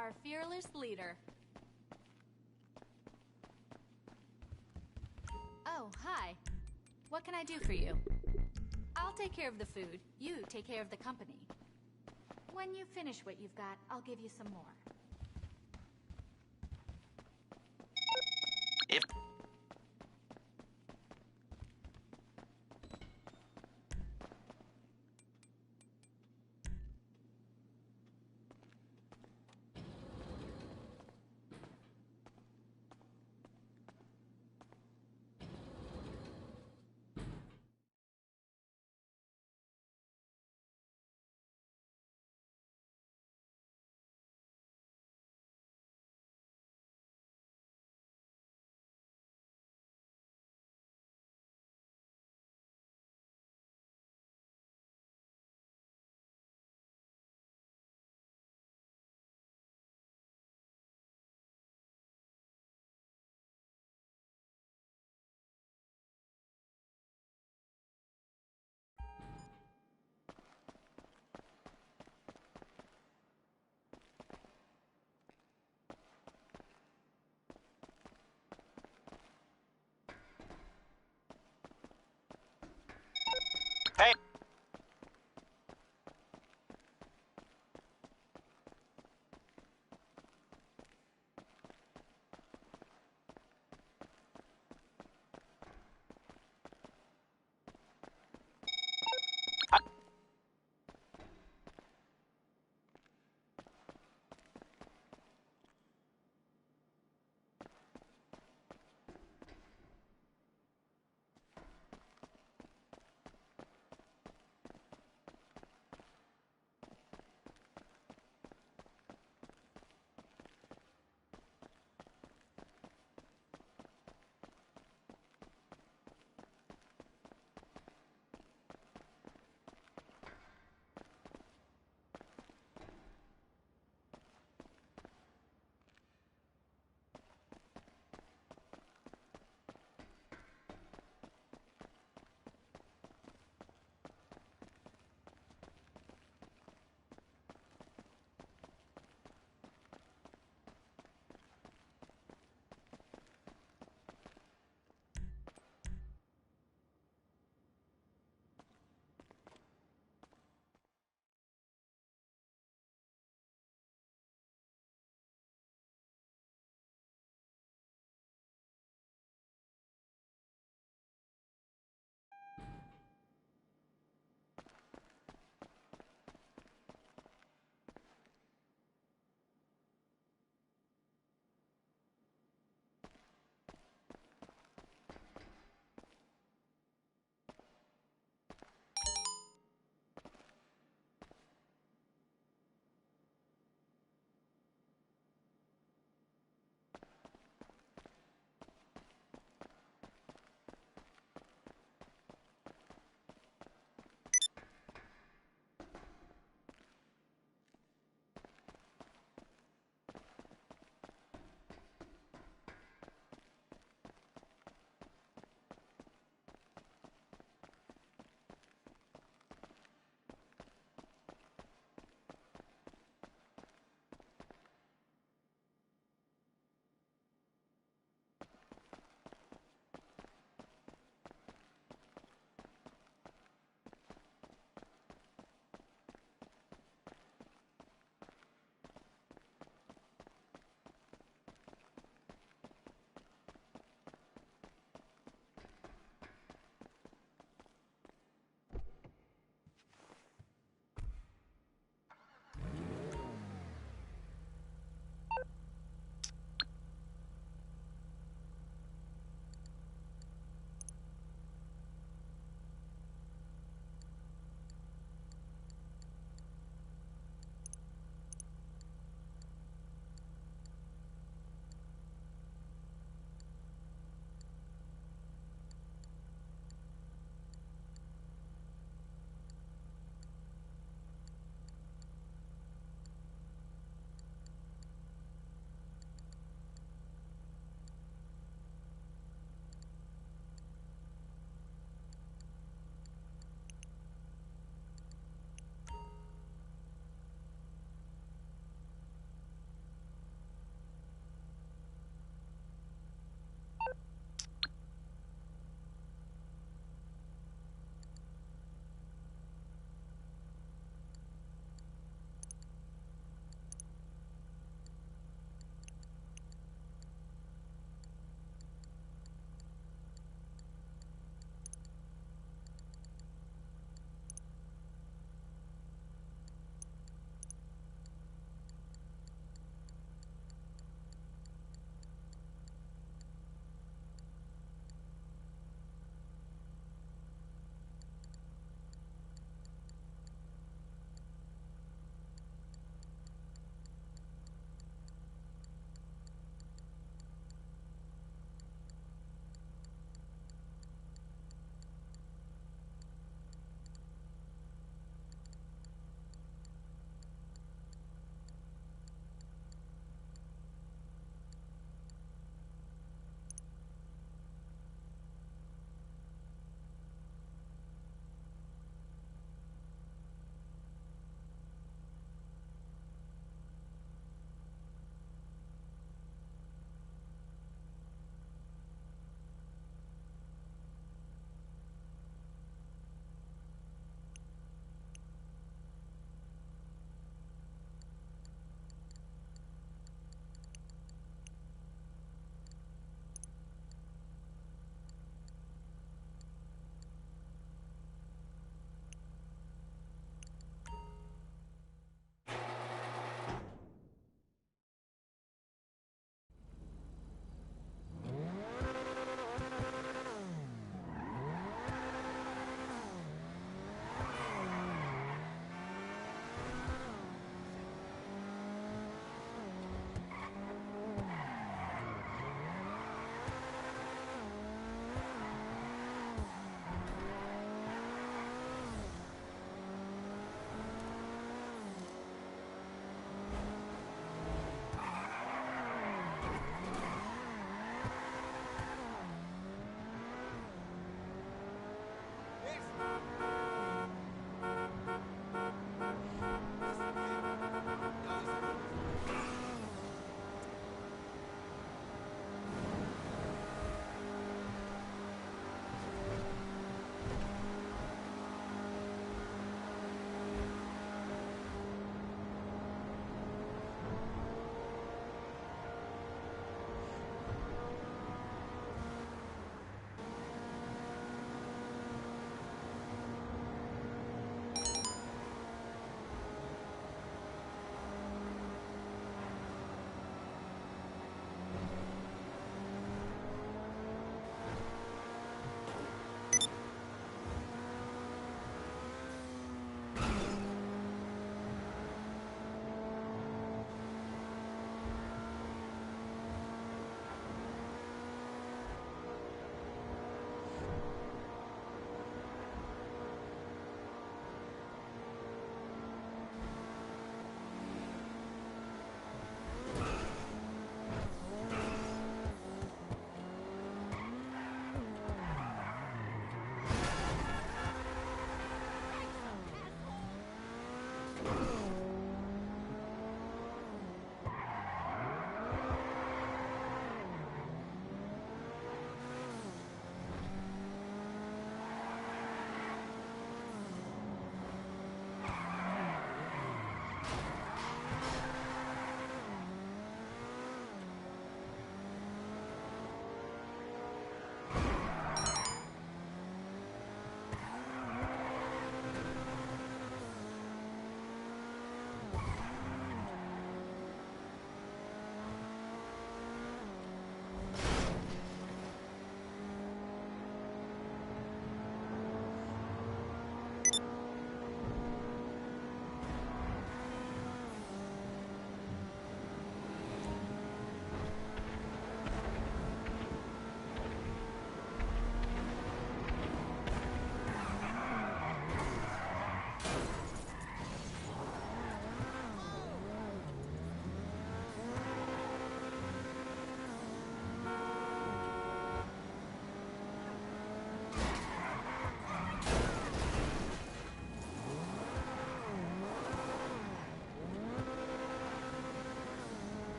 our fearless leader. Oh, hi. What can I do for you? I'll take care of the food. You take care of the company. When you finish what you've got, I'll give you some more. If hey,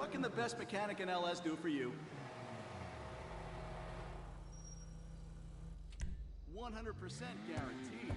what can the best mechanic in LS do for you? 100% guaranteed.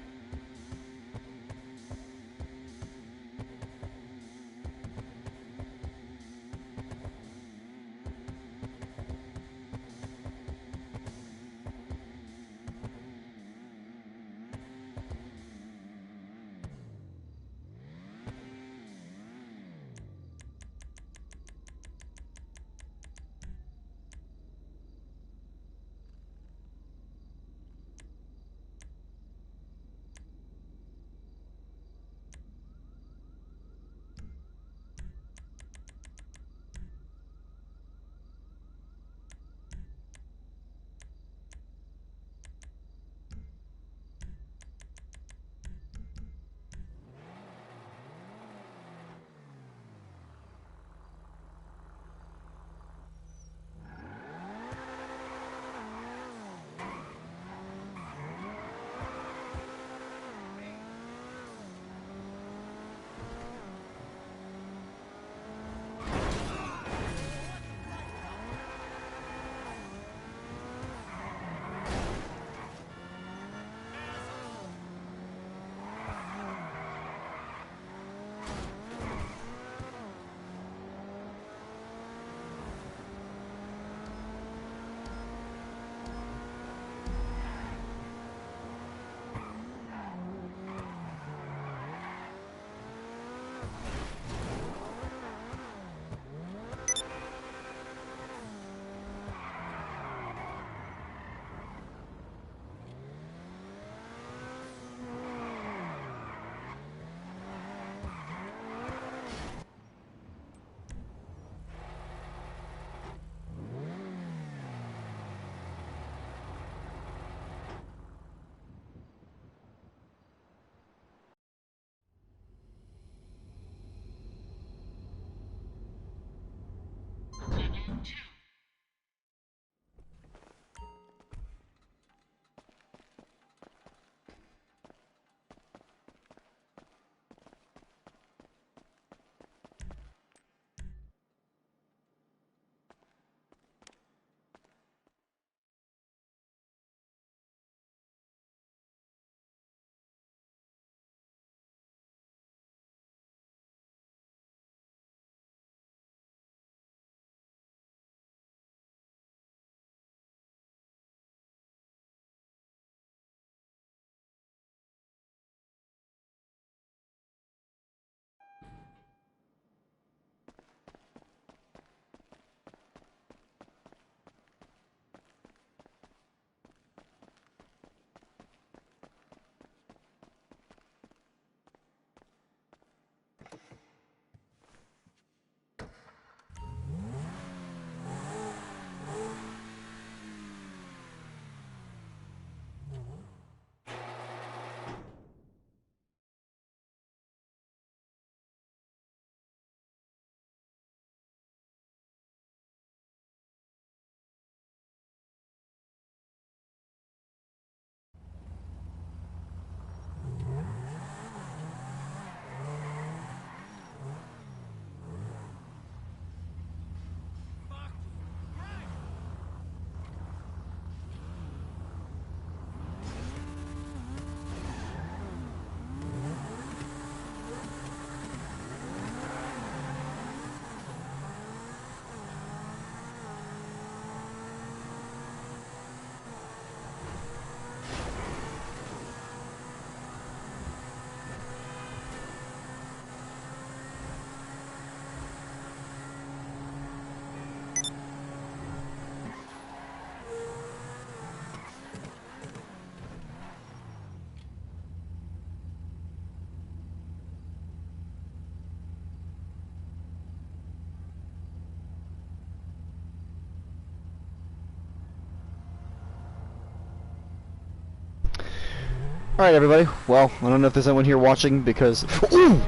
Alright everybody, well, I don't know if there's anyone here watching because... Ooh!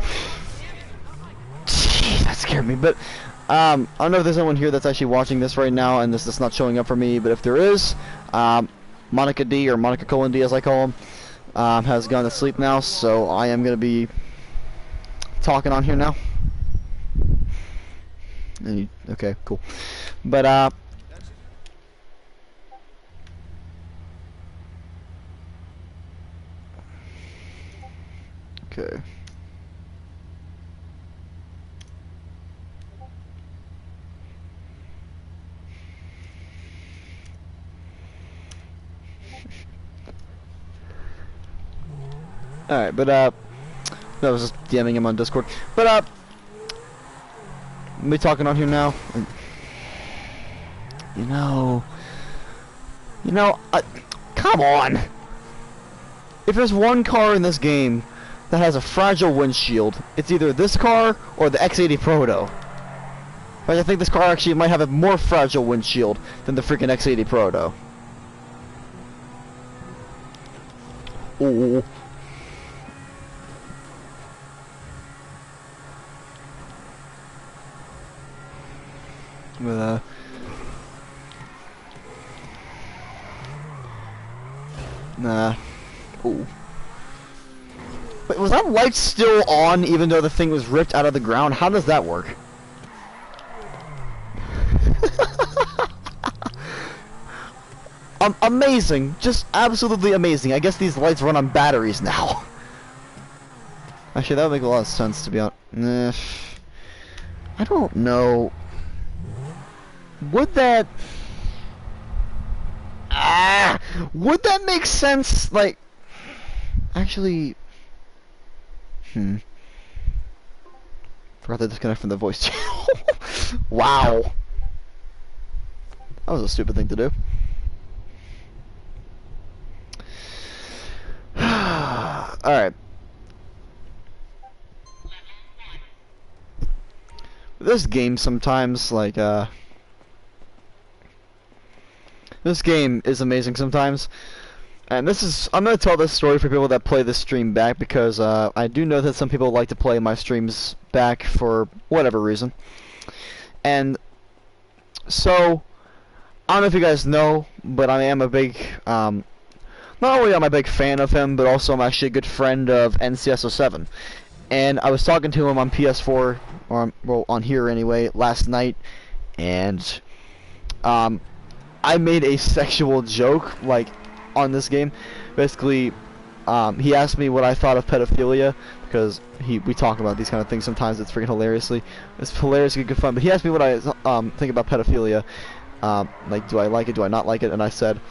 Jeez, that scared me, but... I don't know if there's anyone here that's actually watching this right now and this is not showing up for me, but if there is, Monica D, or Monica Colon D as I call him, has gone to sleep now, so I am going to be talking on here now. Okay, cool. But okay. Alright, but I was just DMing him on Discord. But me talking on here now. You know, come on. If there's one car in this game that has a fragile windshield, it's either this car or the X80 Proto. But I think this car actually might have a more fragile windshield than the freaking X80 Proto. Ooh. With nah. Ooh. Wait, was that light still on even though the thing was ripped out of the ground? How does that work? Amazing. Just absolutely amazing. I guess these lights run on batteries now. Actually, that would make a lot of sense to be honest. I don't know. Would that make sense? Like, actually, forgot to disconnect from the voice channel. Wow, that was a stupid thing to do. All right. This game sometimes, like, this game is amazing sometimes, and I'm gonna tell this story for people that play this stream back because I do know that some people like to play my streams back for whatever reason. And so I don't know if you guys know, but I am a big not only am I a big fan of him, but also I'm actually a good friend of NCSO7. And I was talking to him on PS4, or well, on here anyway, last night, and I made a sexual joke, like, on this game. Basically, he asked me what I thought of pedophilia, because we talk about these kind of things sometimes. It's freaking it's hilariously good fun. But he asked me what I think about pedophilia, like, do I like it, do I not like it, and I said,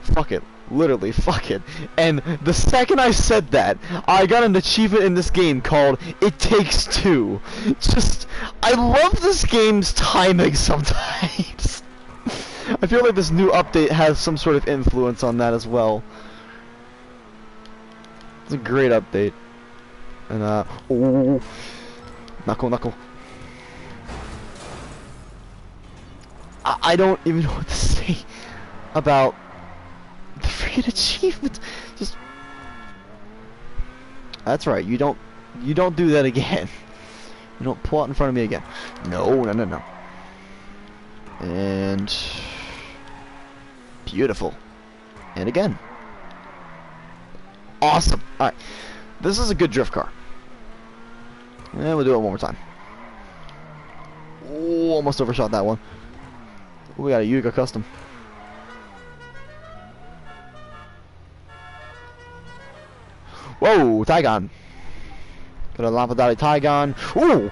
fuck it. Literally, fuck it. And the second I said that, I got an achievement in this game called It Takes Two. I love this game's timing sometimes. I feel like this new update has some sort of influence on that as well. It's a great update. And, ooh. Knuckle. I don't even know what to say about the freaking achievement. That's right, you don't do that again. You don't pull out in front of me again. No. And beautiful. And again. Awesome. Alright. This is a good drift car. And we'll do it one more time. Oh, almost overshot that one. We got a Yuga custom. Whoa, Tygon. Got a Lampadati Tygon. Ooh!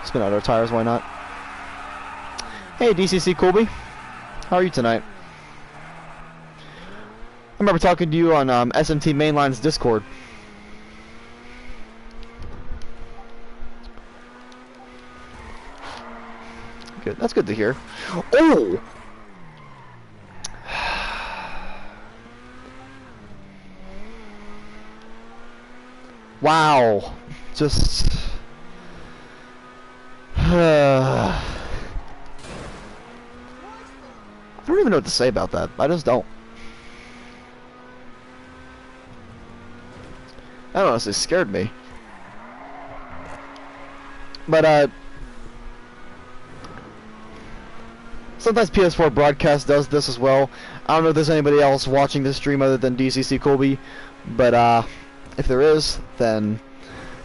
Spin out our tires, why not? Hey, DCC Colby. How are you tonight? I remember talking to you on SMT Mainline's Discord. Good. That's good to hear. Oh! Wow. Just... I don't even know what to say about that. I just don't. That honestly scared me. But, sometimes PS4 Broadcast does this as well. I don't know if there's anybody else watching this stream other than DCC Colby, but, if there is, then,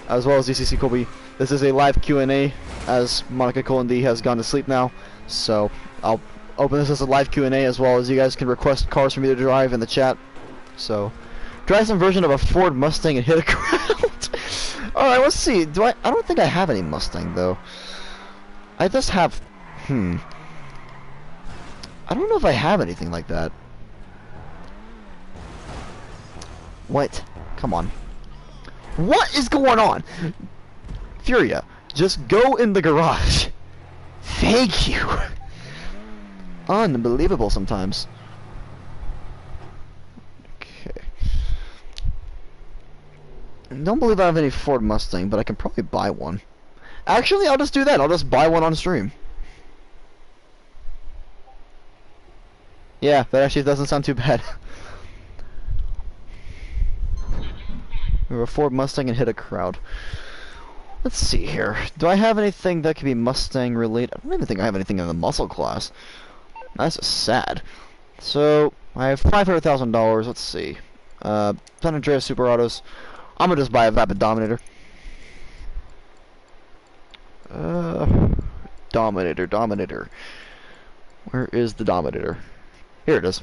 as well as DCC Colby, This is a live Q&A, as Monika Colin D has gone to sleep now. So I'll open this as a live Q&A, as well as you guys can request cars for me to drive in the chat. So, drive some version of a Ford Mustang and hit a crowd. Alright, let's see. I don't think I have any Mustang, though. I just have... I don't know if I have anything like that. What? Come on. What is going on? Furia, just go in the garage. Thank you. Unbelievable sometimes. Okay. Don't believe I have any Ford Mustang, but I can probably buy one. Actually, I'll just do that. I'll just buy one on stream. Yeah, that actually doesn't sound too bad. We have a Ford Mustang and hit a crowd. Let's see here. Do I have anything that could be Mustang related? I don't even think I have anything in the muscle class. That's just sad. So, I have $500,000. Let's see. San Andreas Super Autos. I'm gonna just buy a Vapid Dominator. Dominator. Where is the Dominator? Here it is.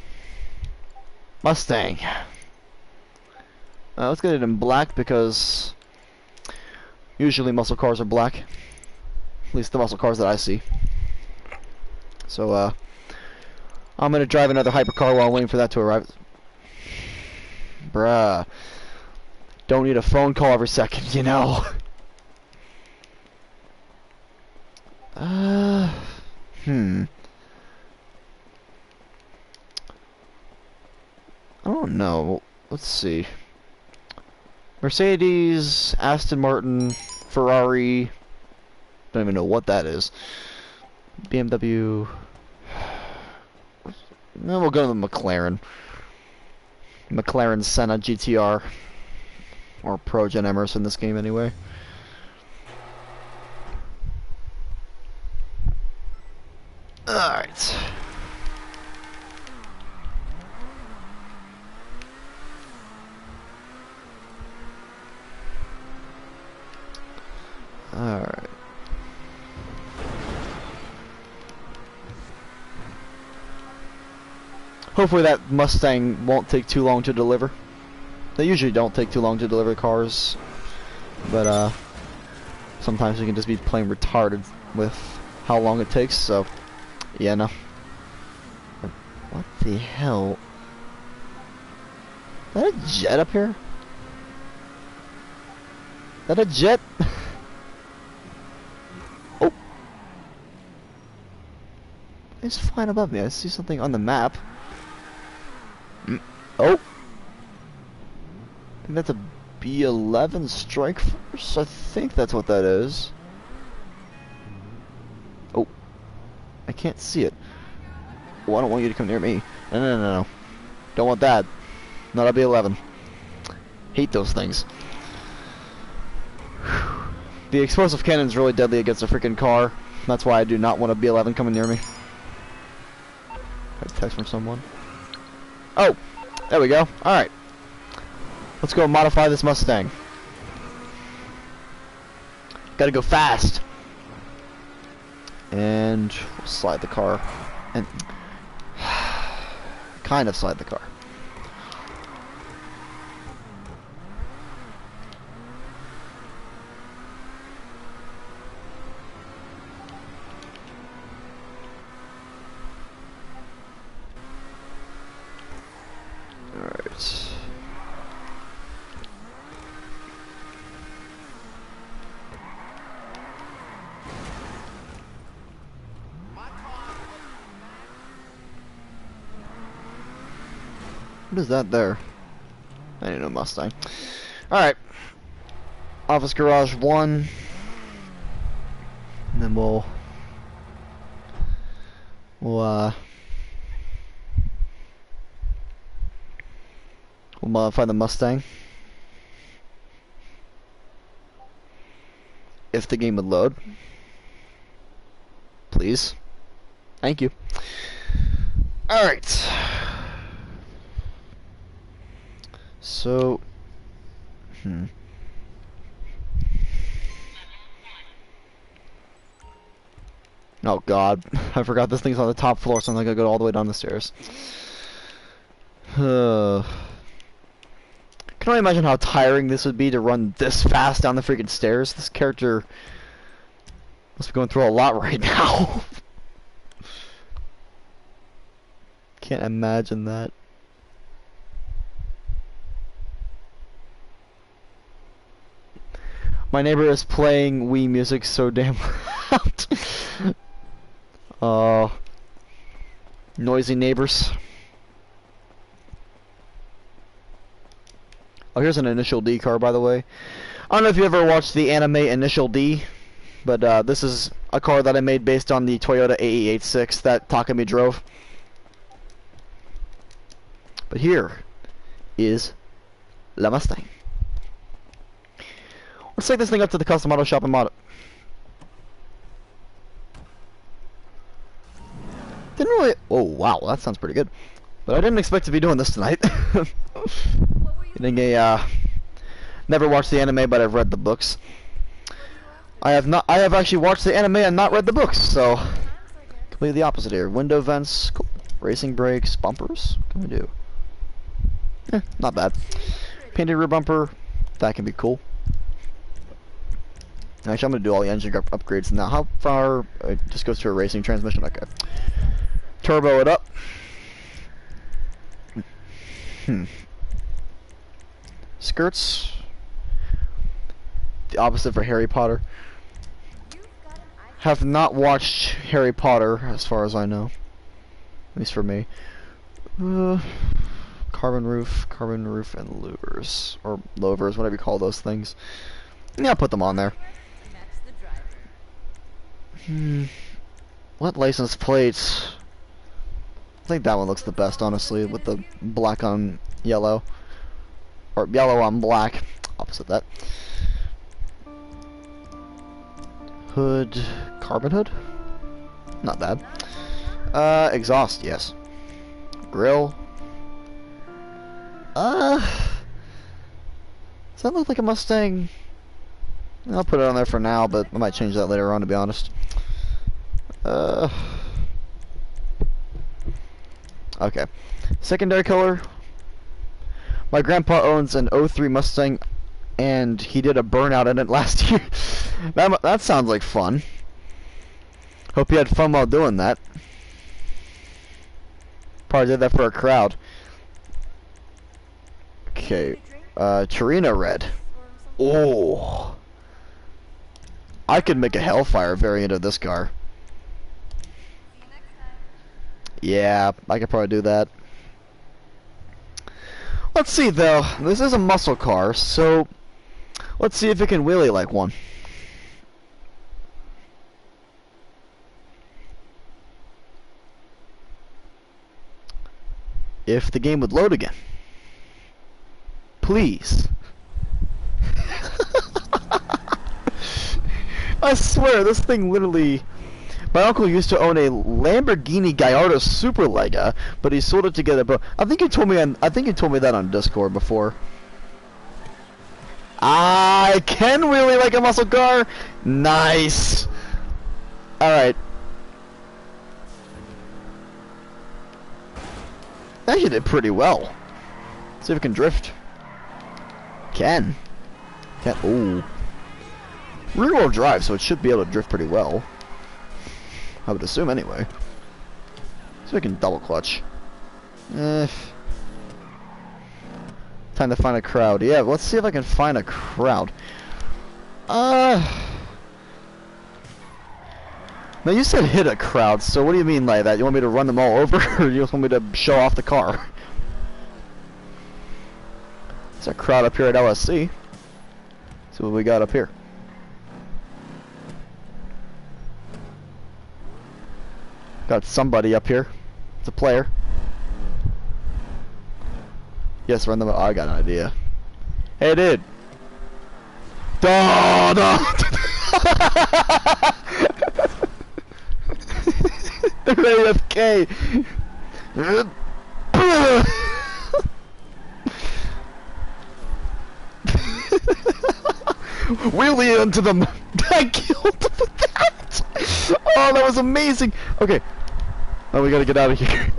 Mustang. Let's get it in black because usually muscle cars are black. At least the muscle cars that I see. So, I'm gonna drive another hypercar while waiting for that to arrive. Bruh. Don't need a phone call every second, you know. I don't know. Let's see. Mercedes, Aston Martin, Ferrari. Don't even know what that is. BMW. No, we'll go to the McLaren. McLaren Senna GTR. Or Pro Gen Emirates in this game anyway. Alright. Alright. Hopefully that Mustang won't take too long to deliver. They usually don't take too long to deliver cars. But, sometimes you can just be plain retarded with how long it takes, so... Yeah, no. What the hell? Is that a jet up here? Is that a jet? Oh! It's flying above me. I see something on the map. Oh! I think that's a B-11 Strike Force? I think that's what that is. Oh. I can't see it. Oh, I don't want you to come near me. No. Don't want that. Not a B-11. Hate those things. The explosive cannon is really deadly against a freaking car. That's why I do not want a B-11 coming near me. Got a text from someone. Oh! There we go. Alright. Let's go modify this Mustang. Gotta go fast. And we'll slide the car. And kind of slide the car. Alright. What is that there? I didn't know Mustang. Alright. Office Garage 1. And then we'll modify the Mustang. If the game would load. Please. Thank you. Alright. So, Oh god, I forgot this thing's on the top floor, so I'm gonna go all the way down the stairs. Can I imagine how tiring this would be to run this fast down the freaking stairs? This character must be going through a lot right now. Can't imagine that. My neighbor is playing Wii music so damn loud. Noisy neighbors. Oh, here's an Initial D car, by the way. I don't know if you ever watched the anime Initial D, but this is a car that I made based on the Toyota AE86 that Takumi drove. But here is La Mustang. Let's take this thing up to the custom auto shop and mod it. Didn't really... Oh, wow, that sounds pretty good. But I didn't expect to be doing this tonight. Never watched the anime, but I've read the books. I have actually watched the anime and not read the books, so... Completely the opposite here. Window vents, cool. Racing brakes, bumpers. What can we do? Not bad. Painted rear bumper, that can be cool. Actually, I'm gonna do all the engine upgrades now. How far? It just goes to a racing transmission. Okay. Turbo it up. Skirts. The opposite for Harry Potter. Have not watched Harry Potter, as far as I know. At least for me. Carbon roof, and louvers. Or louvers, whatever you call those things. Yeah, I'll put them on there. What license plates? I think that one looks the best, honestly, with the black on yellow. Or yellow on black. Opposite that. Hood. Carbon hood? Not bad. Exhaust, yes. Grill. Does that look like a Mustang? I'll put it on there for now, but I might change that later on, to be honest. Okay. Secondary color. My grandpa owns an '03 Mustang, and he did a burnout in it last year. That sounds like fun. Hope you had fun while doing that. Probably did that for a crowd. Okay. Torino red. Oh. I could make a Hellfire variant of this car. Yeah, I could probably do that. Let's see though. This is a muscle car, so let's see if it can wheelie like one. If the game would load again. Please. I swear, this thing literally... My uncle used to own a Lamborghini Gallardo Superlega, but he sold it to get a boat. I think you told me that on Discord before. I can wheelie like a muscle car. Nice. All right. Actually did pretty well. Let's see if it can drift. Can. Ooh. Rear-wheel drive, so it should be able to drift pretty well. I would assume anyway. So we can double clutch. Time to find a crowd. Yeah, let's see if I can find a crowd. Now you said hit a crowd, so what do you mean by that? You want me to run them all over, or you just want me to show off the car? There's a crowd up here at LSC. See what we got up here. Got somebody up here. It's a player. Yes, run them. Oh, I got an idea. Hey, dude. Duh, duh. They're AFK. Wheelie into them. I killed them with that. Oh, that was amazing. Okay. Oh, we gotta get out of here.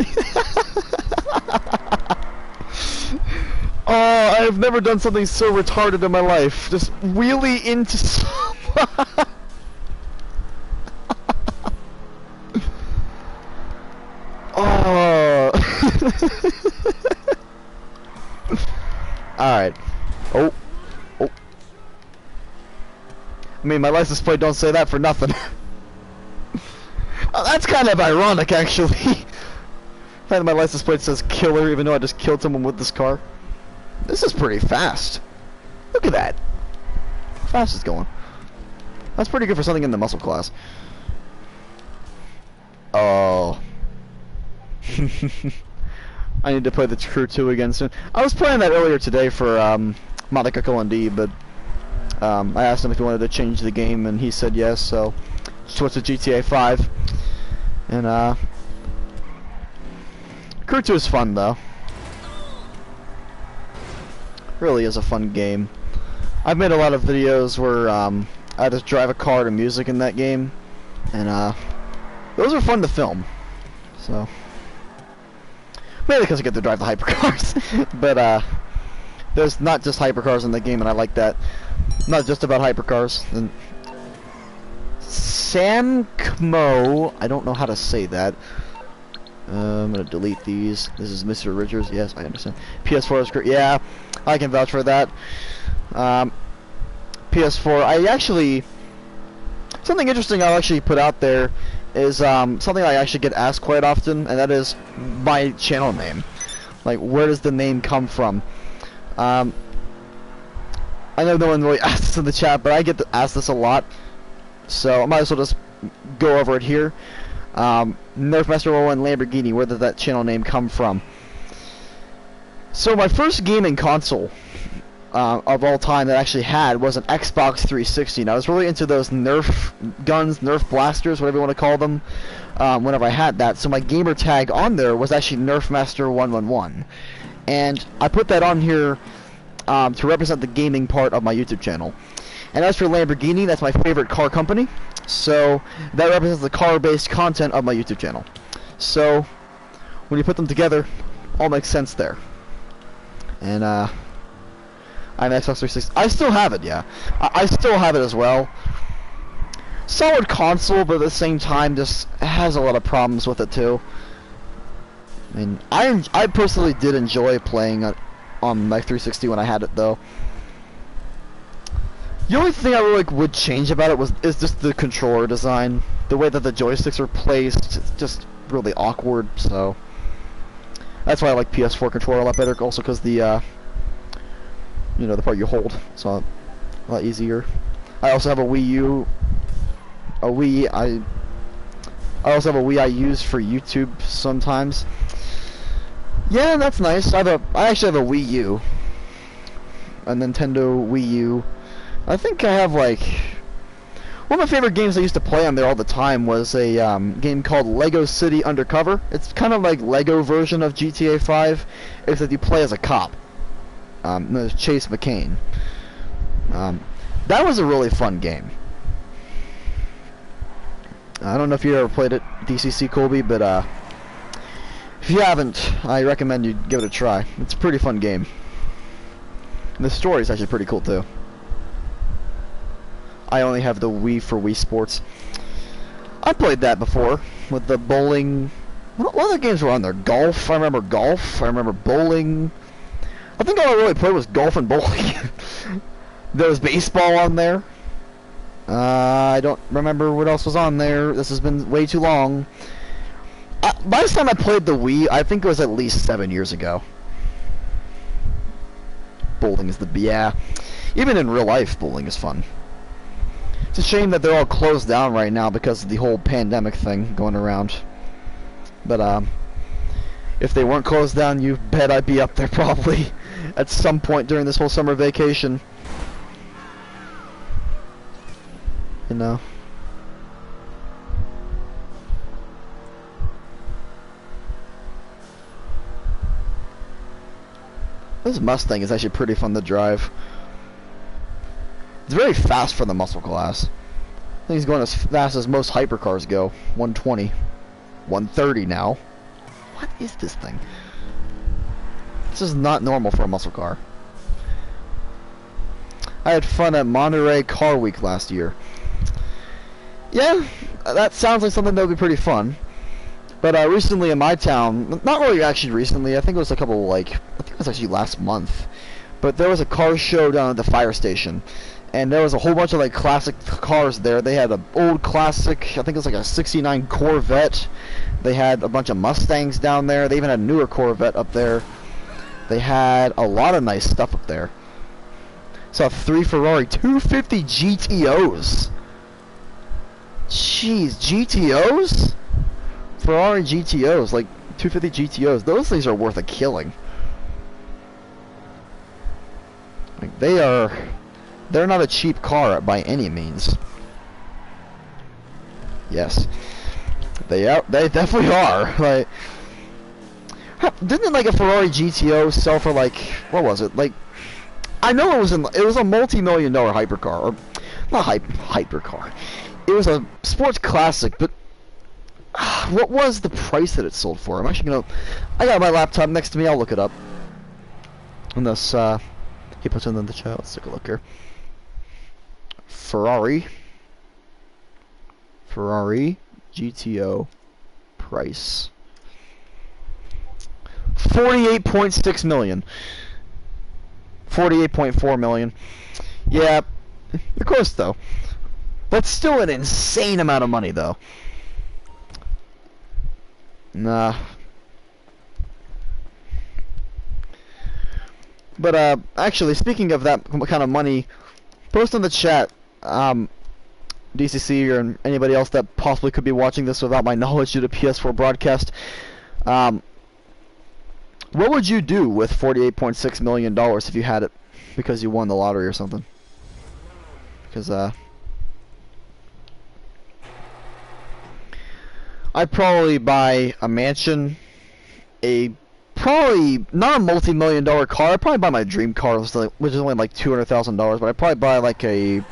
Oh, I've never done something so retarded in my life. Just wheelie into someone. Oh. Alright. Oh. Oh. I mean, my license plate don't say that for nothing. Oh, that's kind of ironic, actually. The fact that my license plate says killer, even though I just killed someone with this car. This is pretty fast. Look at that. How fast it's going. That's pretty good for something in the muscle class. Oh. I need to play the Crew 2 again soon. I was playing that earlier today for Monika D, but I asked him if he wanted to change the game, and he said yes, so switched to GTA 5. And Crew 2 is fun, though. Really is a fun game. I've made a lot of videos where I just drive a car to music in that game, and those are fun to film. So mainly because I get to drive the hypercars, but there's not just hypercars in the game, and I like that. Not just about hypercars. And Samkmo, I don't know how to say that. I'm gonna delete these. This is Mr. Richards. Yes, I understand. PS4 is great. Yeah, I can vouch for that. PS4. I actually, something interesting I'll actually put out there is something I actually get asked quite often, and that is my channel name. Like, where does the name come from? I know no one really asks this in the chat, but I get asked this a lot, so I might as well just go over it here. Nerfmaster 01 Lamborghini, where did that channel name come from? So my first gaming console of all time that I actually had was an Xbox 360. And I was really into those Nerf guns, Nerf blasters, whatever you want to call them, whenever I had that. So my gamer tag on there was actually Nerfmaster 111. And I put that on here to represent the gaming part of my YouTube channel. And as for Lamborghini, that's my favorite car company. So that represents the car-based content of my YouTube channel. So when you put them together, all makes sense there. And I'm Xbox 360. I still have it, yeah. I still have it as well. Solid console, but at the same time, just has a lot of problems with it too. I mean, I personally did enjoy playing on my 360 when I had it, though. The only thing I really would change about it is just the controller design. The way that the joysticks are placed, it's just really awkward. So that's why I like PS4 controller a lot better. Also, because the you know, the part you hold, so a lot easier. I also have a Wii U. I also have a Wii I use for YouTube sometimes. Yeah, that's nice. I actually have a Wii U, a Nintendo Wii U. I think I have, like, one of my favorite games I used to play on there all the time was a game called Lego City Undercover. It's kind of like Lego version of GTA 5, except you play as a cop. There's Chase McCain. That was a really fun game. I don't know if you ever played it, DCC Colby, but if you haven't, I recommend you give it a try. It's a pretty fun game. And the story's actually pretty cool too. I only have the Wii for Wii Sports. I played that before with the bowling. What other games were on there? Golf. I remember golf. I remember bowling. I think all I really played was golf and bowling. There was baseball on there. I don't remember what else was on there. This has been way too long. Last time I played the Wii, I think it was at least 7 years ago. Bowling is yeah. Even in real life, bowling is fun. It's a shame that they're all closed down right now because of the whole pandemic thing going around. But if they weren't closed down, you bet I'd be up there probably at some point during this whole summer vacation. You know. This Mustang is actually pretty fun to drive. It's very fast for the muscle class. think he's going as fast as most hypercars go. 120. 130 now. What is this thing? This is not normal for a muscle car. I had fun at Monterey Car Week last year. Yeah, that sounds like something that would be pretty fun. But recently in my town, not really actually recently, I think it was a couple, like, I think it was actually last month. But there was a car show down at the fire station. And there was a whole bunch of, like, classic cars there. They had an old classic, I think it was like a 69 Corvette. They had a bunch of Mustangs down there. They even had a newer Corvette up there. They had a lot of nice stuff up there. Saw 3 Ferrari 250 GTOs. Jeez, GTOs? Ferrari GTOs, like 250 GTOs. Those things are worth a killing. Like they're not a cheap car by any means. Yes, they definitely are. Like, didn't like a Ferrari GTO sell for like, what was it? Like, I know it was a multi-million-dollar hypercar, or not hypercar. It was a sports classic, but what was the price that it sold for? I'm actually gonna. I got my laptop next to me. I'll look it up. Unless he puts it in the chat. Let's take a look here. Ferrari GTO price. 48.6 million. 48.4 million. Yeah, you're close though. That's still an insane amount of money though. Nah. But actually, speaking of that kind of money, post in the chat, DCC or anybody else that possibly could be watching this without my knowledge due to PS4 broadcast. What would you do with $48.6 million if you had it because you won the lottery or something? Because I'd probably buy a mansion, probably not a multi-million-dollar car. I'd probably buy my dream car, which is only like $200,000. But I'd probably buy like maybe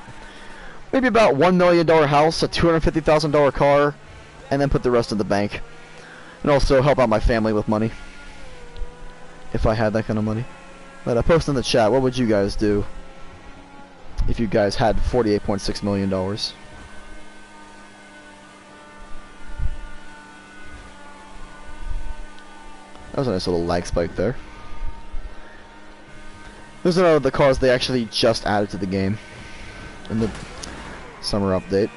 about $1 million house, a $250,000 car, and then put the rest in the bank, and also help out my family with money if I had that kind of money. But post in the chat, what would you guys do if you guys had $48.6 million? That was a nice little lag spike there. Those are the cars they actually just added to the game in the summer update.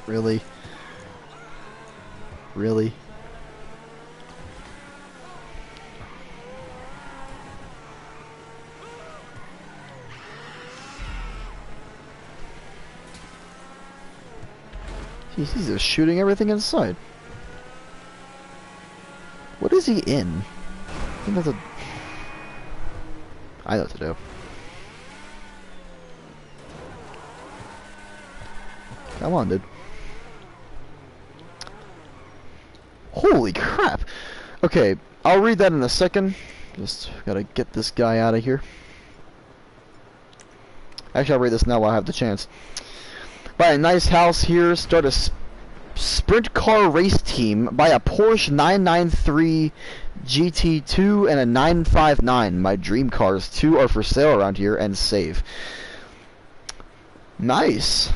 Really? Really? Jeez, he's just shooting everything in sight. What is he in? I think that's a... I know what to do. Come on, dude. Holy crap! Okay, I'll read that in a second. Just gotta get this guy out of here. Actually, I'll read this now while I have the chance. Buy a nice house here, start a sprint car race team, buy a Porsche 993 GT2 and a 959. My dream cars, 2 are for sale around here, and save. Nice.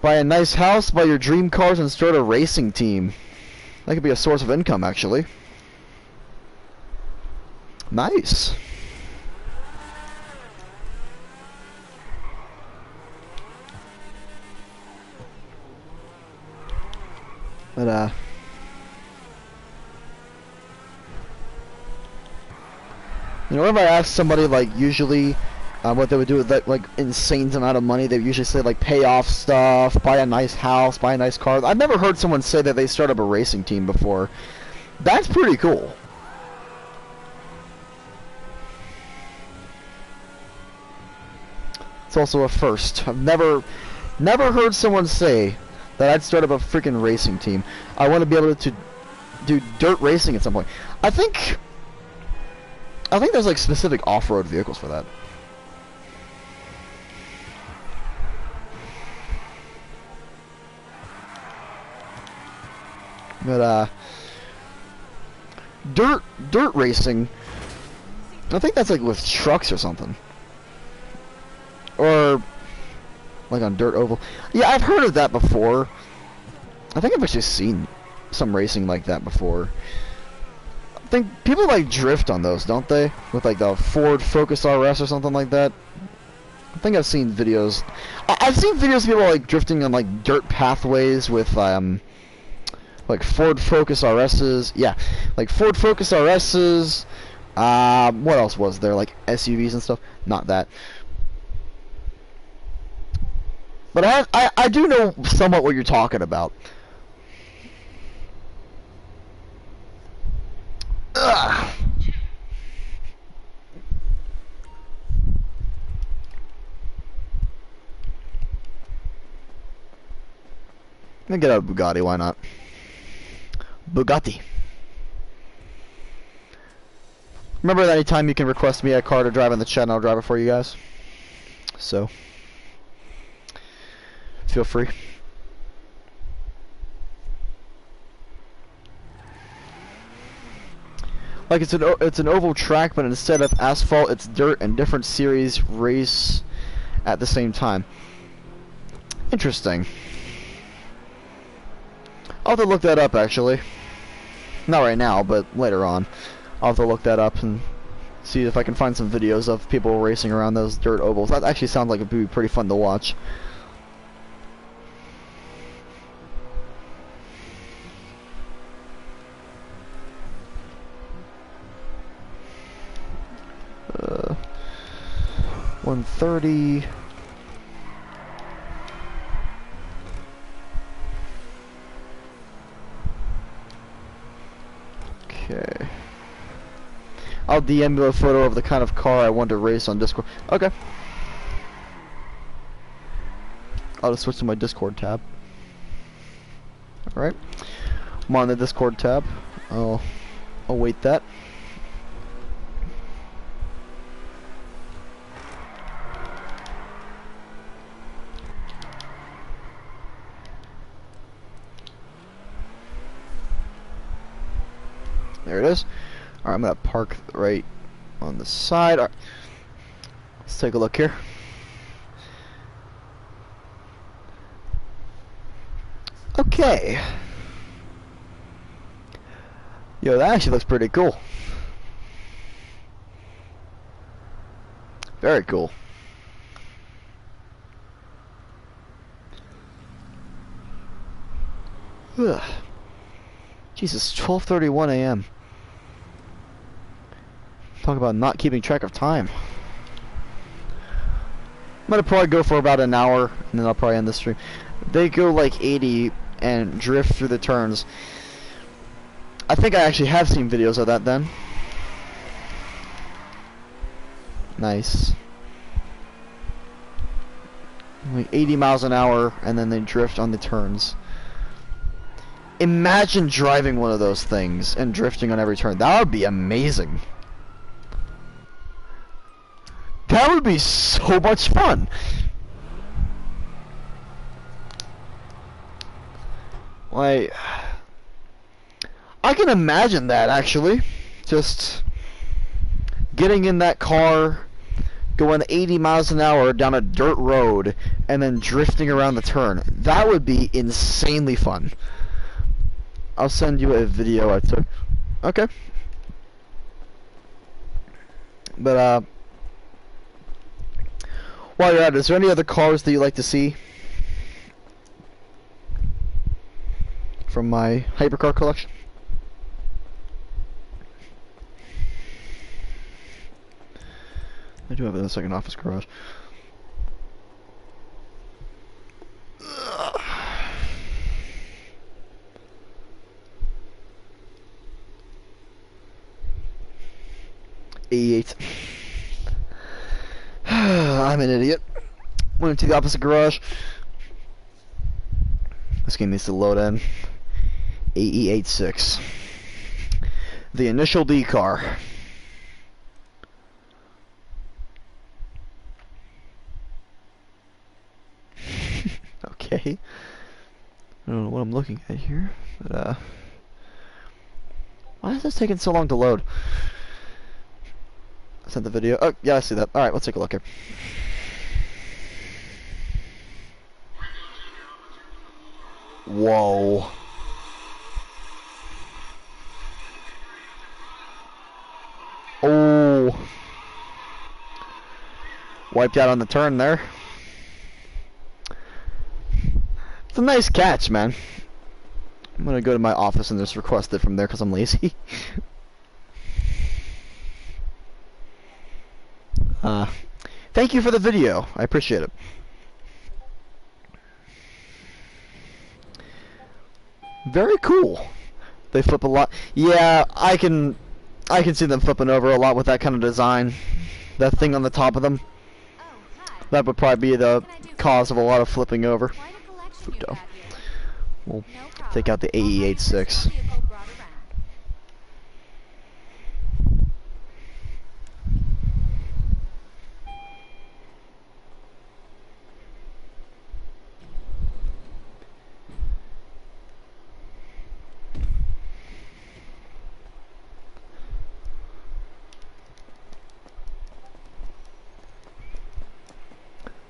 Buy a nice house, buy your dream cars, and start a racing team. That could be a source of income, actually. Nice. But, you know, whenever I ask somebody, like, usually, what they would do with that, like, insane amount of money, they would usually say, like, pay off stuff, buy a nice house, buy a nice car. I've never heard someone say that they start up a racing team before. That's pretty cool. It's also a first. I've never heard someone say that I'd start up a freaking racing team. I want to be able to do dirt racing at some point. I think there's like specific off-road vehicles for that. But dirt racing, I think that's like with trucks or something, or like on dirt oval. Yeah, I've heard of that before. I think I've actually seen some racing like that before. I think people like drift on those, don't they? With like the Ford Focus RS or something like that. I think I've seen videos. I've seen videos of people like drifting on like dirt pathways with like Ford Focus RSs. Yeah, like Ford Focus RSs. What else was there? Like SUVs and stuff. Not that. But I do know somewhat what you're talking about. Ugh. I'm gonna get out of Bugatti, why not? Bugatti. Remember that anytime you can request me a car to drive in the chat and I'll drive it for you guys. So, feel free. Like it's an oval track, but instead of asphalt, it's dirt, and different series race at the same time. Interesting. I'll have to look that up, actually. Not right now, but later on. I'll have to look that up and see if I can find some videos of people racing around those dirt ovals. That actually sounds like it would be pretty fun to watch. Uh, 130. Okay. I'll DM you a photo of the kind of car I want to race on Discord. Okay. I'll just switch to my Discord tab. Alright. I'm on the Discord tab. I'll await that. There it is. Alright, I'm gonna park right on the side. All right. Let's take a look here. Okay. Yo, that actually looks pretty cool. Very cool. Ugh. Jesus, 12:31 a.m. Talk about not keeping track of time. I'm gonna probably go for about an hour, and then I'll probably end the stream. They go like 80 and drift through the turns. I think I actually have seen videos of that then. Nice. Like 80 miles an hour, and then they drift on the turns. Imagine driving one of those things and drifting on every turn. That would be amazing. That would be so much fun. Like, I can imagine that actually. Just getting in that car, going 80 miles an hour down a dirt road, and then drifting around the turn. That would be insanely fun. I'll send you a video I took. Okay. But, while you're at it, is there any other cars that you like to see from my hypercar collection? I do have it in the second office garage. I'm an idiot. Went to the opposite garage. This game needs to load in. AE86. The initial D car. Okay. I don't know what I'm looking at here, but why is this taking so long to load? I sent the video. Oh, yeah, I see that. Alright, let's take a look here. Whoa. Oh. Wiped out on the turn there. It's a nice catch, man. I'm gonna go to my office and just request it from there because I'm lazy. Thank you for the video. I appreciate it. Very cool. They flip a lot. Yeah, I can see them flipping over a lot with that kind of design. That thing on the top of them. Oh, hi. That would probably be the cause of a lot of flipping over. Quite a collection you Futo. have here. We'll No problem. take out the I'll have your AE86. personal vehicle brought around.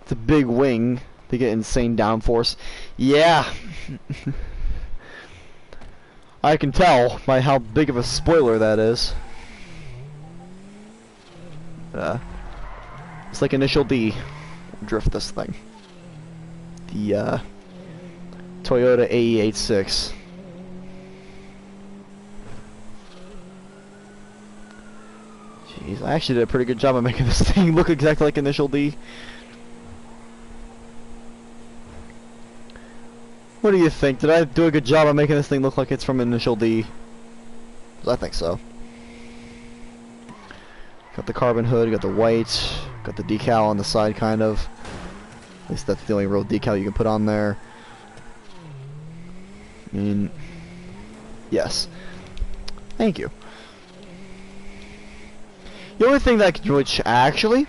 It's a big wing. They get insane downforce. Yeah. I can tell by how big of a spoiler that is. It's like initial D. Drift this thing. The Toyota AE86. Jeez, I actually did a pretty good job of making this thing look exactly like initial D. What do you think? Did I do a good job of making this thing look like it's from Initial D? 'Cause I think so. Got the carbon hood, got the white, got the decal on the side kind of. At least that's the only real decal you can put on there. I mean, yes. Thank you. The only thing that I could really actually,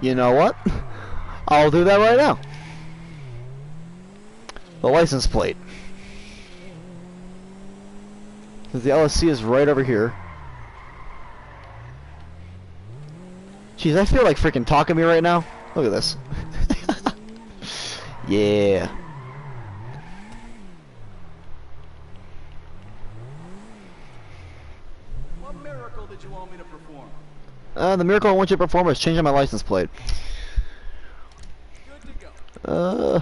you know what? I'll do that right now. The license plate. Because the LSC is right over here. Jeez, I feel like freaking talking to me right now. Look at this. Yeah. What miracle did you want me to perform? The miracle I want you to perform is changing my license plate. Good to go.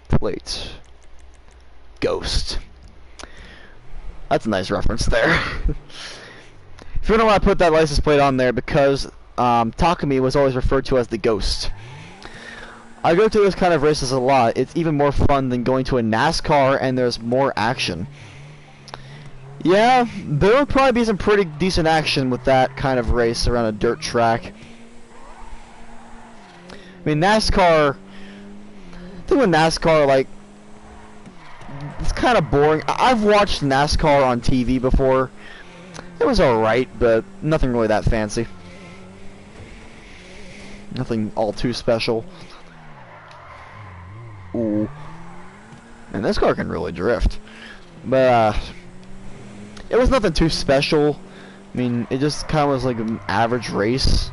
Plate. Ghost. That's a nice reference there. If you know why I put that license plate on there, because Takumi was always referred to as the Ghost. I go to this kind of races a lot. It's even more fun than going to a NASCAR, and there's more action. Yeah, there would probably be some pretty decent action with that kind of race around a dirt track. I mean, NASCAR... I think with NASCAR, like, it's kind of boring. I've watched NASCAR on TV before. It was alright, but nothing really that fancy. Nothing all too special. Ooh. And this car can really drift. But, it was nothing too special. I mean, it just kind of was like an average race.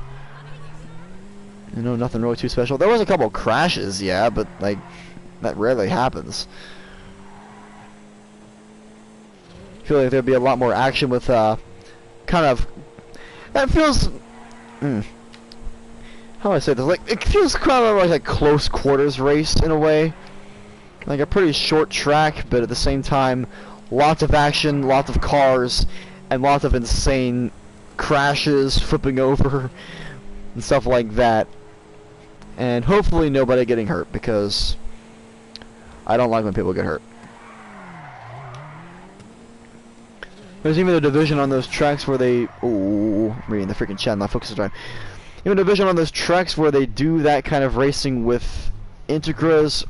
You know, nothing really too special. There was a couple crashes, yeah, but, like, that rarely happens. I feel like there'd be a lot more action with, kind of... That feels... how do I say this? Like, it feels kind of like a close quarters race, in a way. Like, a pretty short track, but at the same time, lots of action, lots of cars, and lots of insane crashes, flipping over, and stuff like that. And hopefully nobody getting hurt, because I don't like when people get hurt. There's even a division on those tracks where they... Ooh, I'm reading the freaking chat, not focusing on. Even a vision on those tracks where they do that kind of racing with Integras,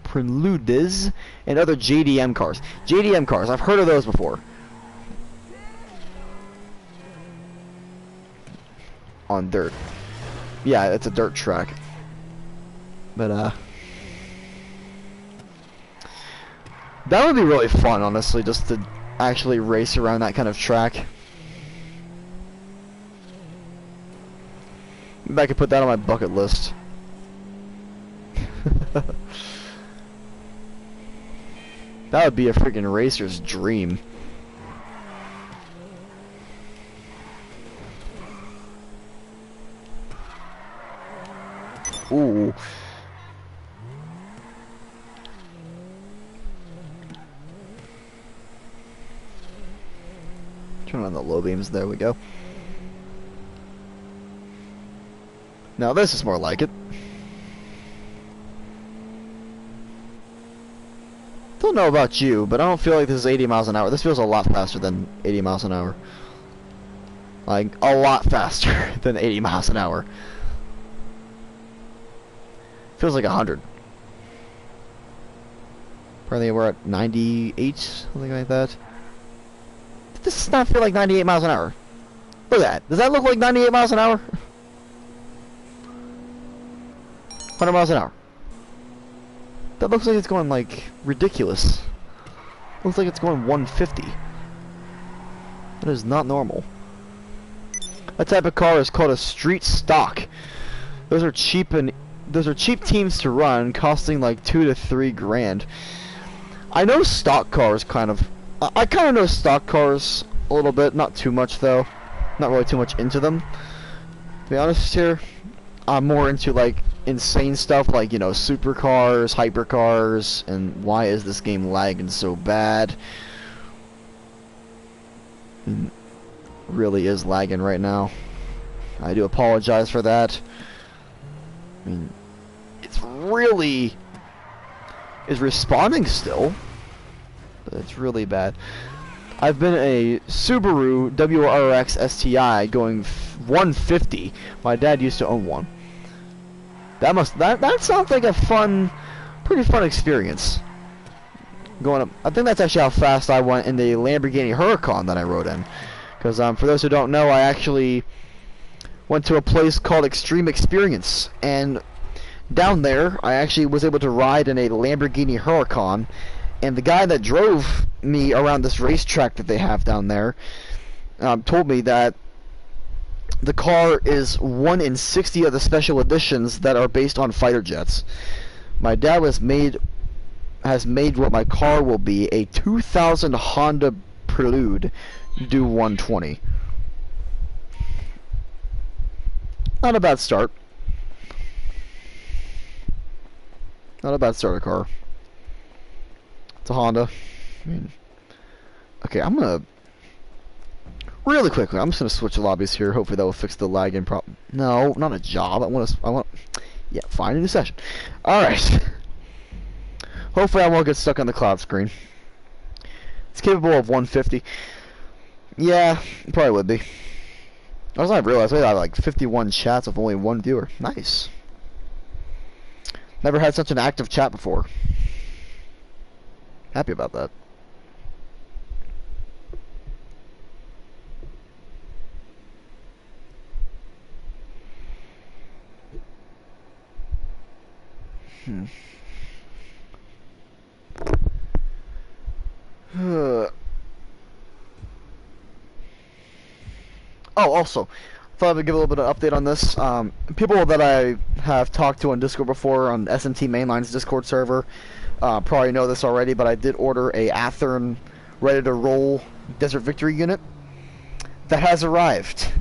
Preludes, and other JDM cars. JDM cars, I've heard of those before. On dirt. Yeah, it's a dirt track. But, that would be really fun, honestly, just to actually race around that kind of track. Maybe I could put that on my bucket list. That would be a freaking racer's dream. Ooh. Turn on the low beams. There we go. Now this is more like it. Don't know about you, but I don't feel like this is 80 miles an hour. This feels a lot faster than 80 miles an hour. Like, a lot faster than 80 miles an hour. Feels like 100. Apparently we're at 98, something like that. This does not feel like 98 miles an hour. Look at that. Does that look like 98 miles an hour? 100 miles an hour. That looks like it's going, like, ridiculous. Looks like it's going 150. That is not normal. That type of car is called a street stock. Those are cheap teams to run, costing like 2 to 3 grand. I know stock cars kind of. I kind of know stock cars a little bit, not too much though. Not really too much into them. To be honest here, I'm more into like insane stuff like, you know, supercars, hypercars, and why is this game lagging so bad? It really is lagging right now. I do apologize for that. I mean, it's really is responding still. But it's really bad. I've been a Subaru WRX STI going 150. My dad used to own one. That sounds like a pretty fun experience. Going up, I think that's actually how fast I went in the Lamborghini Huracan that I rode in. Because for those who don't know, I actually went to a place called Extreme Experience, and down there I actually was able to ride in a Lamborghini Huracan, and the guy that drove me around this racetrack that they have down there told me that the car is 1 in 60 of the special editions that are based on fighter jets. My dad has made what my car will be a 2000 Honda Prelude do 120. Not a bad start. Not a bad starter car. It's a Honda. I mean, okay, I'm gonna really quickly. I'm just gonna switch lobbies here. Hopefully that will fix the lagging problem. No, not a job. I want. Yeah, find a new session. All right. Hopefully I won't get stuck on the cloud screen. It's capable of 150. Yeah, it probably would be. I was not realized I had like 51 chats with only 1 viewer. Nice. Never had such an active chat before. Happy about that. Oh, also, thought I would give a little bit of update on this. People that I have talked to on Discord before, on SMT Mainline's Discord server, probably know this already, but I did order a Athearn ready-to-roll Desert Victory unit. That has arrived.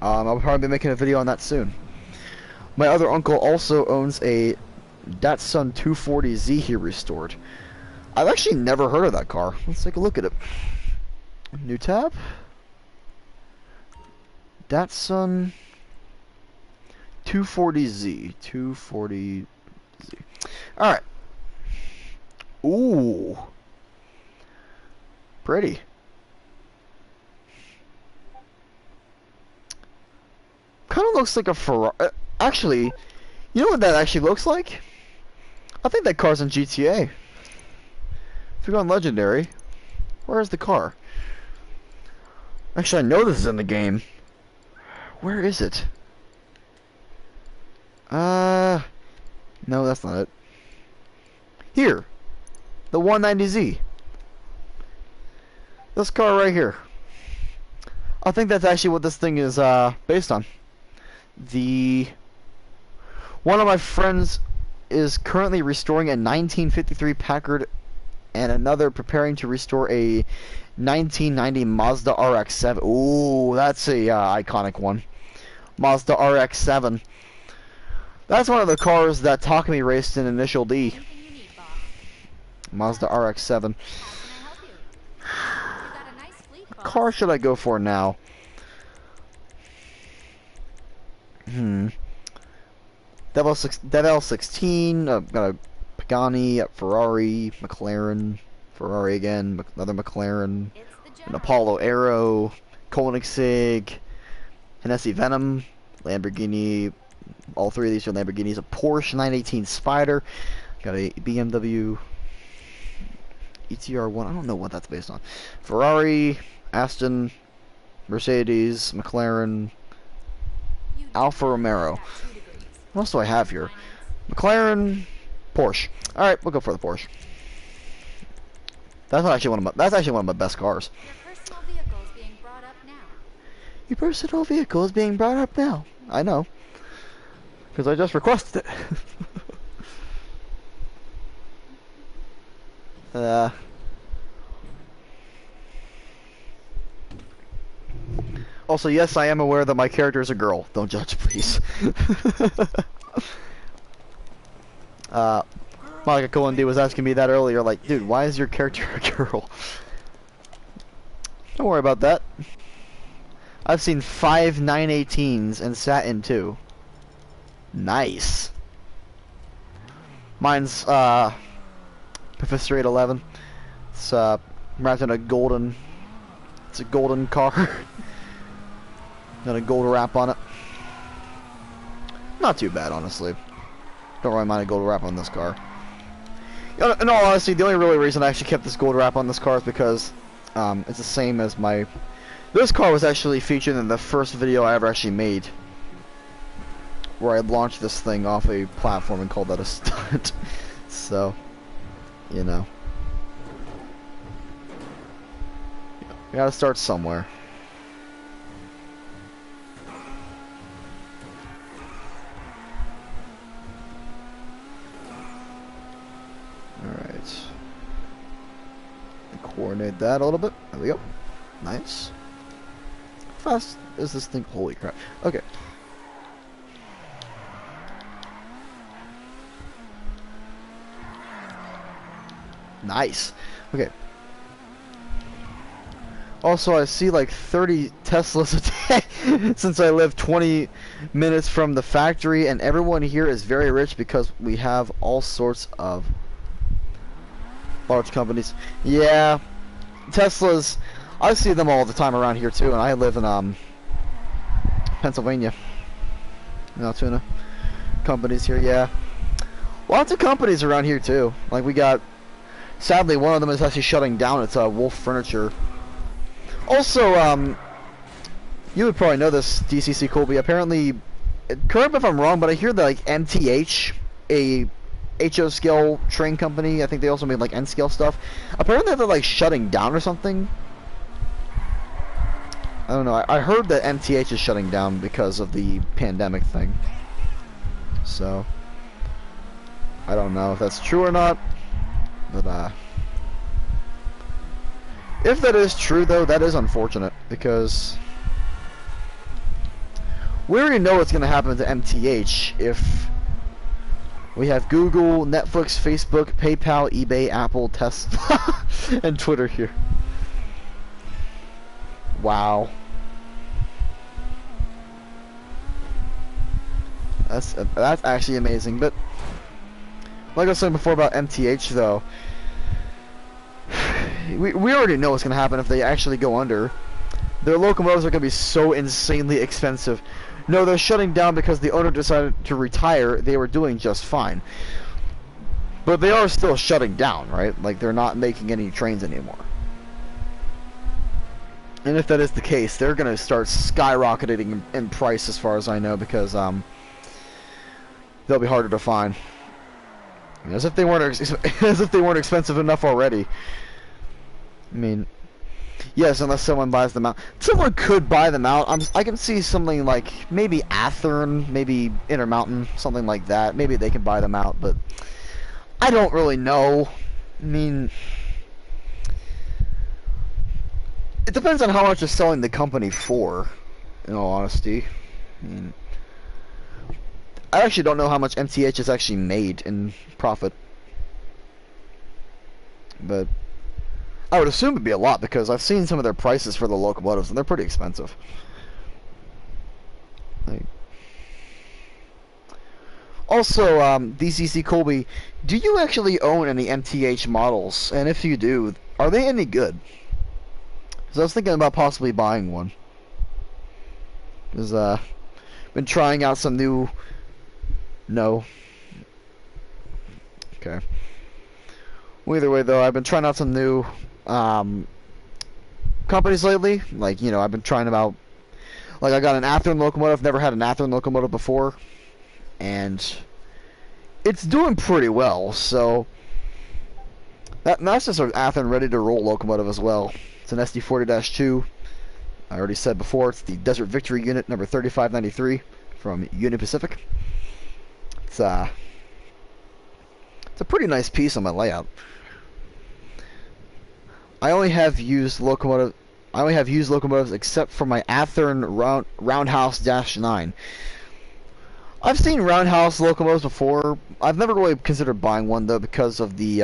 I'll probably be making a video on that soon. My other uncle also owns a Datsun 240Z he restored. I've actually never heard of that car. Let's take a look at it. New tab. Datsun 240Z. 240Z. Alright. Ooh. Pretty. looks like a Ferrari. Actually, you know what that actually looks like? I think that car's in GTA. If you go on Legendary, where's the car? Actually, I know this is in the game. Where is it? No, that's not it. Here, the 190Z. This car right here. I think that's actually what this thing is based on. One of my friends is currently restoring a 1953 Packard, and another preparing to restore a 1990 Mazda RX-7. Ooh, that's a iconic one. Mazda RX-7. That's one of the cars that Takumi raced in Initial D. Mazda RX-7. What car should I go for now? Devil 16. I've got a Pagani, a Ferrari, McLaren, Ferrari again, another McLaren, an Apollo Aero, Koenigsegg, Hennessy Venom, Lamborghini. All three of these are Lamborghinis. A Porsche 918 Spider. Got a BMW ETR1. I don't know what that's based on. Ferrari, Aston, Mercedes, McLaren, Alfa Romero. What else do I have here? McLaren, Porsche. All right, we'll go for the Porsche. That's actually one of my best cars. Your personal vehicle is being brought up now. I know, because I just requested it. Also, yes, I am aware that my character is a girl. Don't judge, please. Monica Cohen was asking me that earlier, like, dude, why is your character a girl? Don't worry about that. I've seen 5 918s and sat in 2. Nice. Mine's Professor 811. It's wrapped in a golden. It's a golden car. Got a gold wrap on it. Not too bad, honestly. Don't really mind a gold wrap on this car. In all honesty, the only really reason I actually kept this gold wrap on this car is because it's the same as my. This car was actually featured in the first video I ever actually made, where I launched this thing off a platform and called that a stunt. So, you know, we gotta start somewhere. Alright. Coordinate that a little bit. There we go. Nice. How fast is this thing? Holy crap. Okay. Nice. Okay. Also, I see like 30 Teslas a day since I live 20 minutes from the factory, and everyone here is very rich because we have all sorts of large companies. Yeah, Teslas, I see them all the time around here too, and I live in Pennsylvania. In Altoona. Companies here, yeah. Lots of companies around here too. Like we got, sadly, one of them is actually shutting down. It's Wolf Furniture. Also, you would probably know this, DCC Colby. Apparently, correct me if I'm wrong, but I hear that like MTH, a HO scale train company, I think they also made like N scale stuff. Apparently they're like shutting down or something. I don't know. I heard that MTH is shutting down because of the pandemic thing. So I don't know if that's true or not. But if that is true though, that is unfortunate because we already know what's gonna happen to MTH if we have Google, Netflix, Facebook, PayPal, eBay, Apple, Tesla, and Twitter here. Wow. That's actually amazing. But like I was saying before about MTH though, we already know what's gonna happen if they actually go under. Their locomotives are gonna be so insanely expensive. No, they're shutting down because the owner decided to retire. They were doing just fine. But they are still shutting down, right? Like, they're not making any trains anymore. And if that is the case, they're going to start skyrocketing in price as far as I know, because they'll be harder to find. As if they weren't as if they weren't expensive enough already. I mean, yes, unless someone buys them out. Someone could buy them out. I can see something like maybe Athern, maybe Intermountain, something like that. Maybe they can buy them out, but I don't really know. I mean, it depends on how much they're selling the company for, in all honesty. I mean, I actually don't know how much MTH has actually made in profit. But I would assume it'd be a lot, because I've seen some of their prices for the locomotives, and they're pretty expensive. Like, also, DCC Colby, do you actually own any MTH models? And if you do, are they any good? Because I was thinking about possibly buying one. Because been trying out some new... No. Okay. Well, either way, though, I've been trying out some new companies lately. Like, you know, I've been trying about... Like, I got an Athern locomotive. Never had an Athern locomotive before. And it's doing pretty well, so... That's just an Athern ready-to-roll locomotive as well. It's an SD40-2. I already said before, it's the Desert Victory unit number 3593 from Union Pacific. It's a pretty nice piece on my layout. I only have used locomotives except for my Athern Roundhouse-9. I've seen Roundhouse locomotives before. I've never really considered buying one though, because of the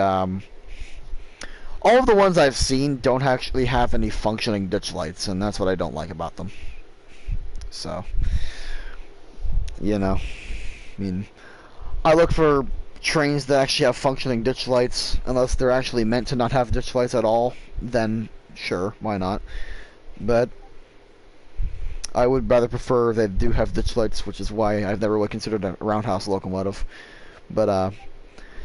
all of the ones I've seen don't actually have any functioning ditch lights, and that's what I don't like about them. So, you know, I mean, I look for trains that actually have functioning ditch lights. Unless they're actually meant to not have ditch lights at all, then sure, why not? But I would rather prefer they do have ditch lights, which is why I've never really considered a roundhouse locomotive. But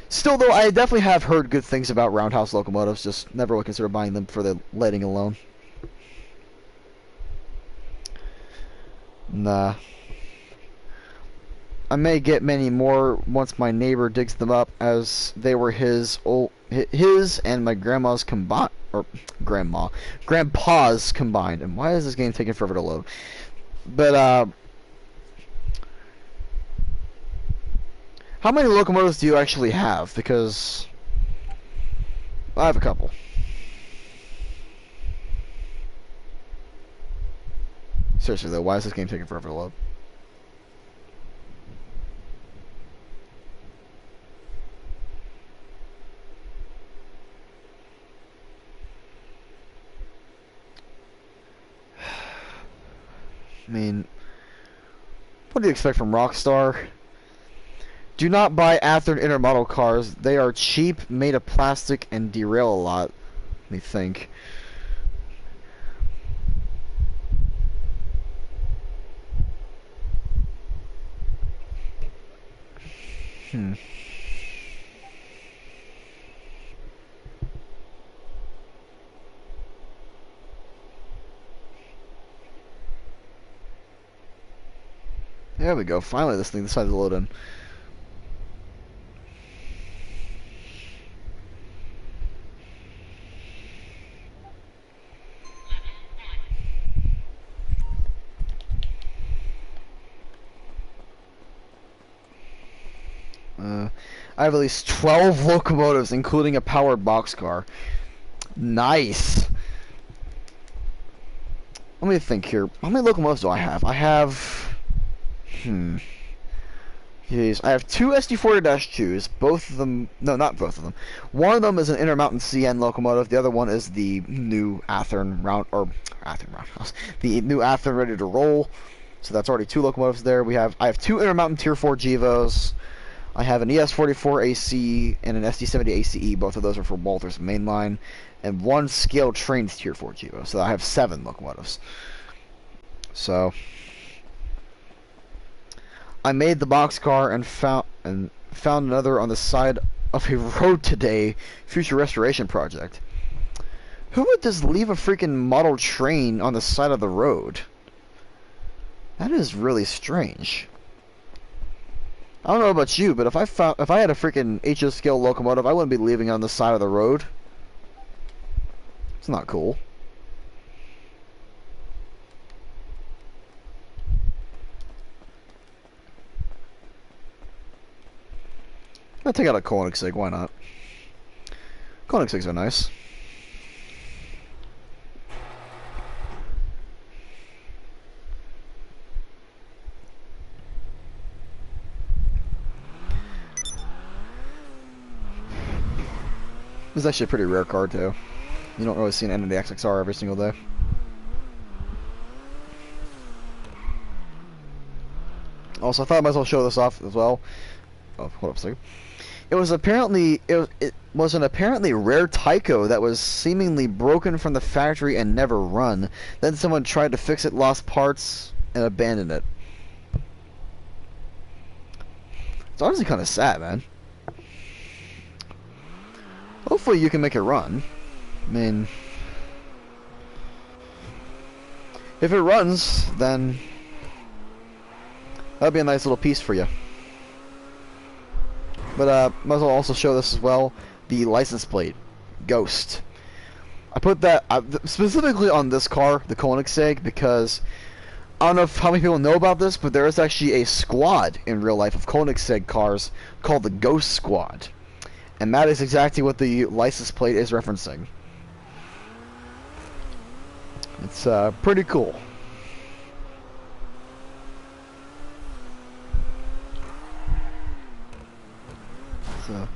still, though, I definitely have heard good things about roundhouse locomotives, just never really considered buying them for the lighting alone. Nah. I may get many more once my neighbor digs them up, as they were his and my grandpa's combined. And why is this game taking forever to load? But how many locomotives do you actually have? Because I have a couple. Seriously though, why is this game taking forever to load? I mean, what do you expect from Rockstar? Do not buy Athern intermodal cars. They are cheap, made of plastic, and derail a lot. Let me think. There we go. Finally, this thing decided to load in. I have at least 12 locomotives, including a powered boxcar. Nice. Let me think here. How many locomotives do I have? I have... Jeez. I have two SD40-2s. Both of them... No, not both of them. One of them is an Intermountain CN locomotive. The other one is the new Athern Roundhouse. The new Athern ready to roll. So that's already two locomotives there. I have two Intermountain Tier 4 Gevos. I have an ES44 AC and an SD70 ACE. Both of those are for Walther's mainline. And one scale trained Tier 4 Gevo. So I have 7 locomotives. So... I made the boxcar and found another on the side of a road today. Future restoration project. Who would just leave a freaking model train on the side of the road? That is really strange. I don't know about you, but if I had a freaking HO scale locomotive, I wouldn't be leaving it on the side of the road. It's not cool. I'll take out a Koenigsegg, why not? Koenigsegg's are nice. This is actually a pretty rare card too. You don't really see an end of the XXR every single day. Also, I thought I might as well show this off as well. Oh, hold up a second. It was an apparently rare Tyco that was seemingly broken from the factory and never run. Then someone tried to fix it, lost parts, and abandoned it. It's honestly kind of sad, man. Hopefully you can make it run. I mean, if it runs, then that'd be a nice little piece for you. But might as well also show this as well. The license plate, Ghost. I put that specifically on this car, the Koenigsegg, because I don't know how many people know about this, but there is actually a squad in real life of Koenigsegg cars called the Ghost Squad. And that is exactly what the license plate is referencing. It's pretty cool. So.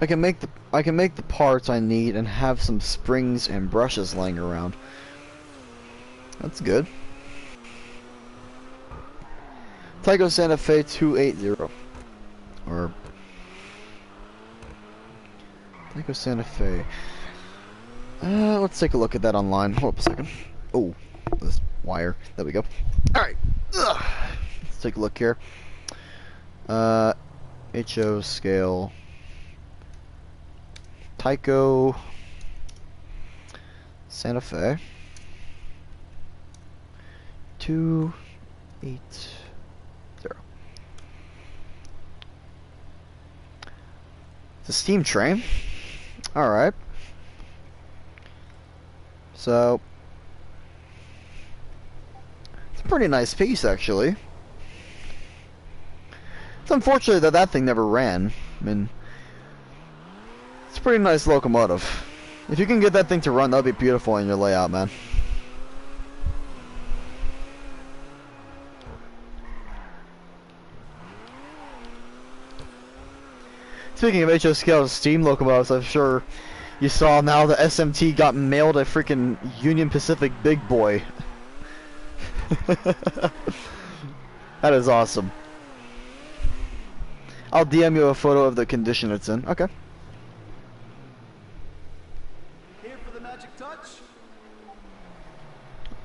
I can make the parts I need and have some springs and brushes laying around. That's good. Tyco Santa Fe 280. Or Tyco Santa Fe. Let's take a look at that online. Hold up a second. Oh, this wire. There we go. Alright. Let's take a look here. HO scale. Tyco Santa Fe 280. It's a steam train. Alright. So it's a pretty nice piece, actually. It's unfortunate that that thing never ran. I mean, it's a pretty nice locomotive. If you can get that thing to run, that'll be beautiful in your layout, man. Speaking of HO scale steam locomotives, I'm sure you saw now the SMT got mailed a freaking Union Pacific big boy. That is awesome. I'll DM you a photo of the condition it's in. Okay. Here for the magic touch.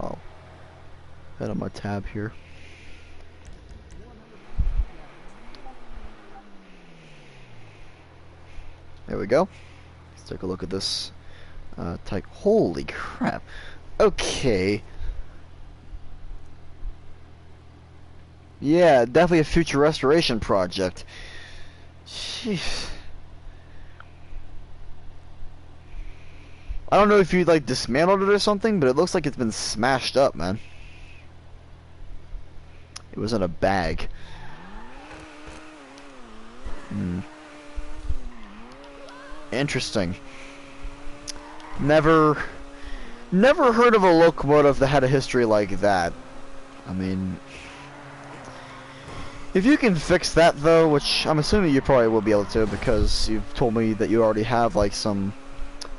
Oh. Head on my tab here. There we go. Let's take a look at this type. Holy crap. Okay. Yeah, definitely a future restoration project. Jeez. I don't know if you like dismantled it or something, but it looks like it's been smashed up, man. It was in a bag. Interesting. Never heard of a locomotive that had a history like that. I mean, if you can fix that though, which I'm assuming you probably will be able to, because you've told me that you already have like some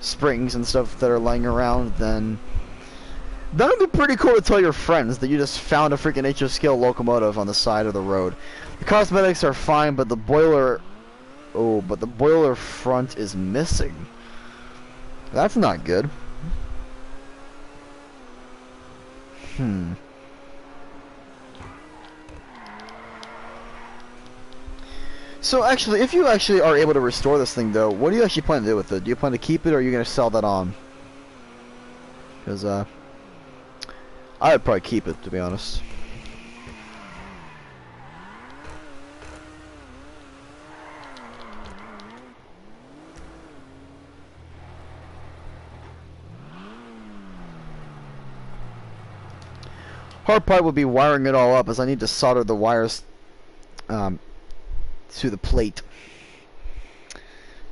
springs and stuff that are laying around, then that would be pretty cool to tell your friends that you just found a freaking HO scale locomotive on the side of the road. The cosmetics are fine, but the boiler, oh, but the boiler front is missing. That's not good. So actually, if you actually are able to restore this thing, though, what do you actually plan to do with it? Do you plan to keep it, or are you going to sell that on? Because, I would probably keep it, to be honest. Hard part would be wiring it all up, as I need to solder the wires to the plate.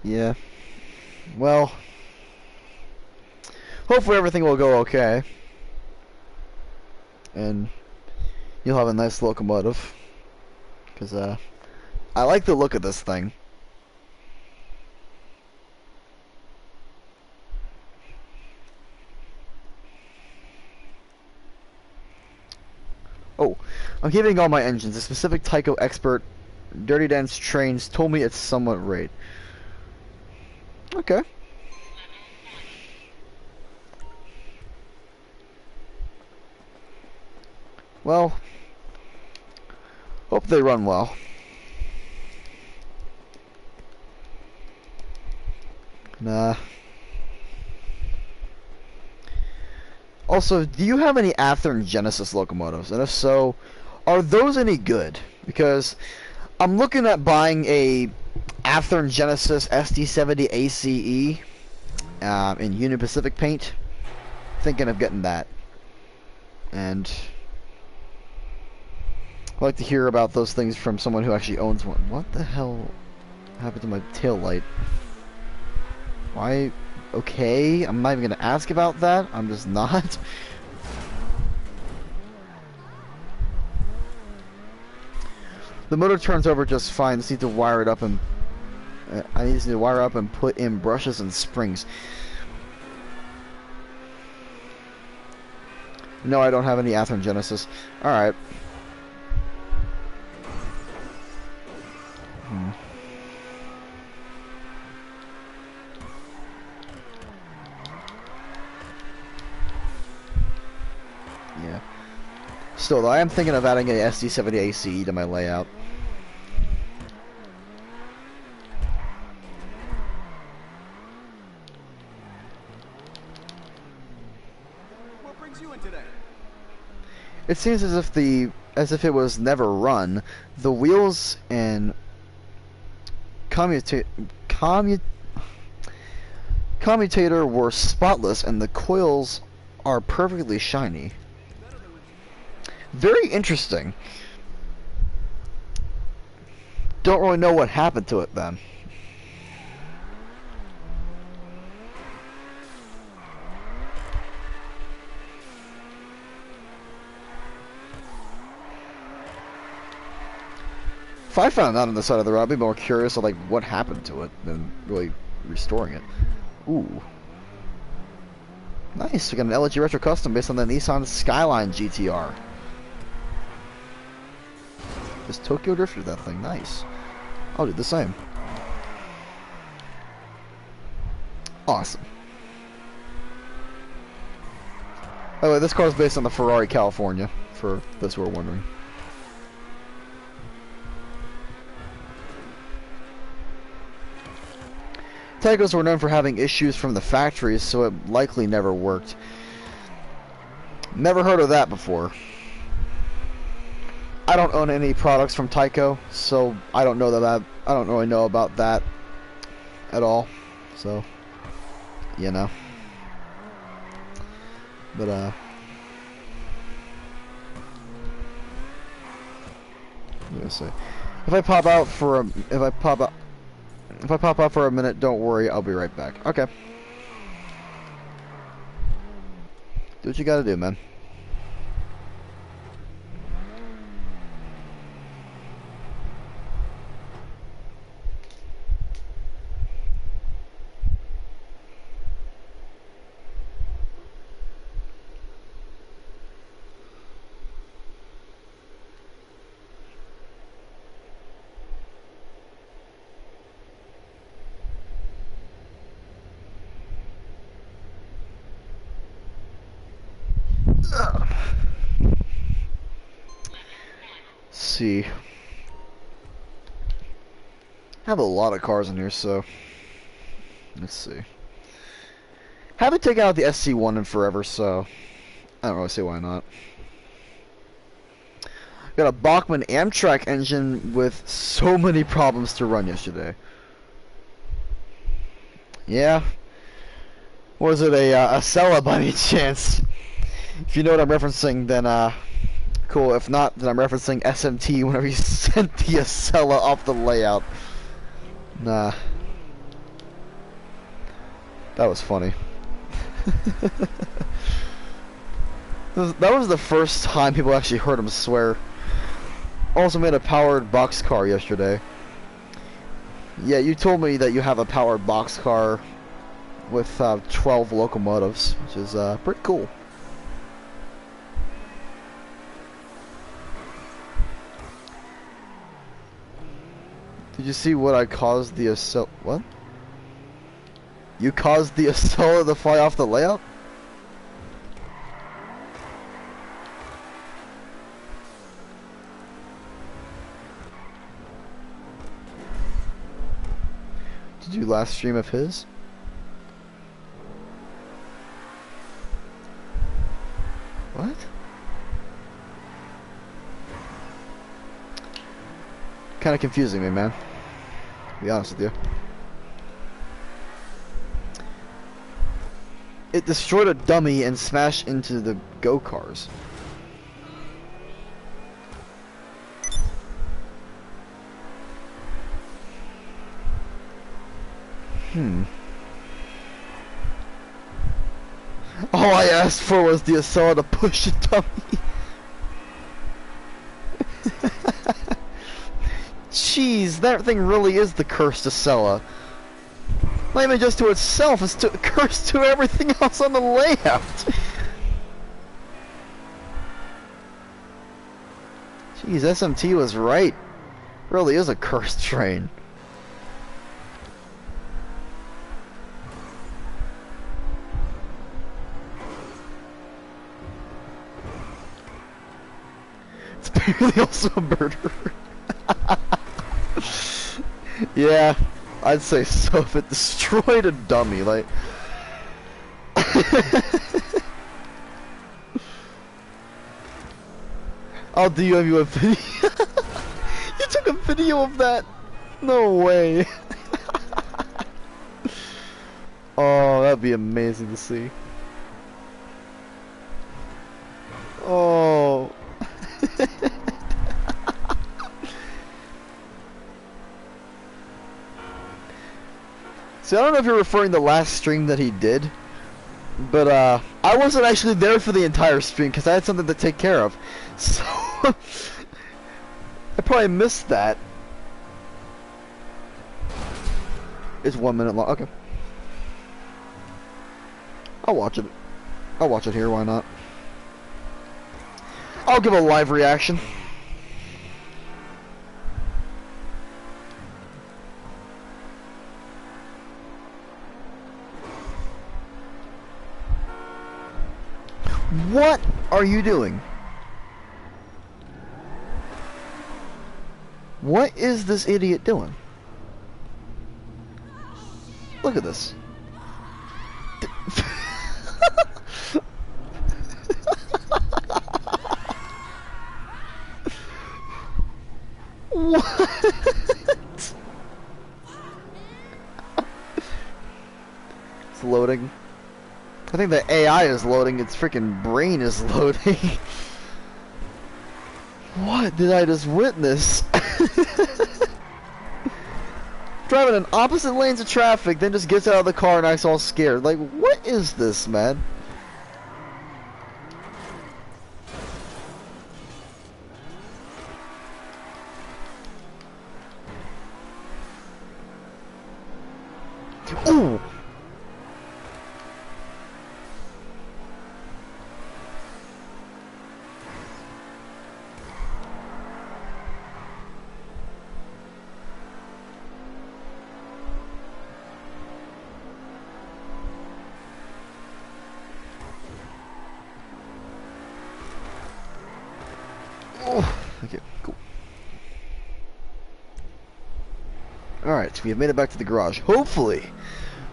Yeah. Well, hopefully everything will go okay, and you'll have a nice locomotive. Because I like the look of this thing. Oh, I'm keeping all my engines. A specific Tyco expert, Dirty Dance Trains, told me it's somewhat rate. Okay. Well, hope they run well. Nah. Also, do you have any Athearn Genesis locomotives? And if so, are those any good? Because I'm looking at buying a Athearn Genesis SD70 ACE in Union Pacific paint. Thinking of getting that. And I'd like to hear about those things from someone who actually owns one. What the hell happened to my tail light? Why? Okay, I'm not even going to ask about that. I'm just not. The motor turns over just fine. Just need to wire it up and I need to wire up and put in brushes and springs. No, I don't have any Athearn Genesis. All right. Yeah. Still, though, I am thinking of adding a SD70 ACE to my layout. What brings you in today? It seems as if it was never run. The wheels and commutator were spotless, and the coils are perfectly shiny. Very interesting. Don't really know what happened to it then. If I found that on the side of the road, I'd be more curious of like what happened to it than really restoring it. Ooh. Nice, we got an LG Retro Custom based on the Nissan Skyline GTR. Just Tokyo drifted that thing, nice. I'll do the same. Awesome. By the way, this car is based on the Ferrari California, for those who are wondering. Tacos were known for having issues from the factories, so it likely never worked. Never heard of that before. I don't own any products from Tyco, so I don't know that I don't really know about that at all. So, you know. But let me see. If I pop out for a minute, don't worry, I'll be right back. Okay. Do what you gotta do, man. see. I have a lot of cars in here, so let's see. Haven't taken out the SC1 in forever, so I don't really see why not. Got a Bachmann Amtrak engine with so many problems to run yesterday. Yeah. Was it a Acela by any chance? If you know what I'm referencing, then cool. If not, then I'm referencing SMT whenever you sent the Acela off the layout. Nah. That was funny. That was the first time people actually heard him swear. Also made a powered boxcar yesterday. Yeah, you told me that you have a powered boxcar with 12 locomotives, which is pretty cool. Did you see what I caused the Acela? What? You caused the Acela to fly off the layout? Did you last stream of his? What? Kind of confusing me, man. To be honest with you. It destroyed a dummy and smashed into the go-cars. All I asked for was the Acela to push a dummy. Jeez, that thing really is the cursed Acela. Not even just to itself, it's cursed to everything else on the layout. Jeez, SMT was right. Really is a cursed train. It's apparently also a murderer. Yeah, I'd say so. If it destroyed a dummy, like... I'll DM you a video. You took a video of that? No way. Oh, that'd be amazing to see. Oh. See, I don't know if you're referring to the last stream that he did, but I wasn't actually there for the entire stream because I had something to take care of, so I probably missed that. It's 1 minute long. Okay, I'll watch it. I'll watch it here. Why not? I'll give a live reaction. What are you doing? What is this idiot doing? Look at this. What? It's loading. I think the AI is loading, its freaking brain is loading. What did I just witness? Driving in opposite lanes of traffic, then just gets out of the car and acts all scared. Like, what is this, man? Ooh! Oh, okay, cool. correct. We have made it back to the garage. Hopefully,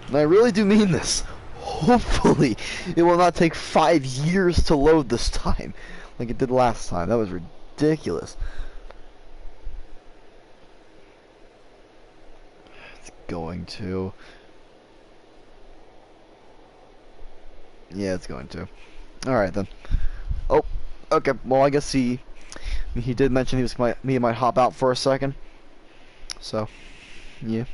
and I really do mean this, hopefully it will not take 5 years to load this time like it did last time. That was ridiculous. It's going to. Yeah, it's going to. Alright then. Oh, okay. Well, I guess he did mention he might hop out for a second. So, yeah.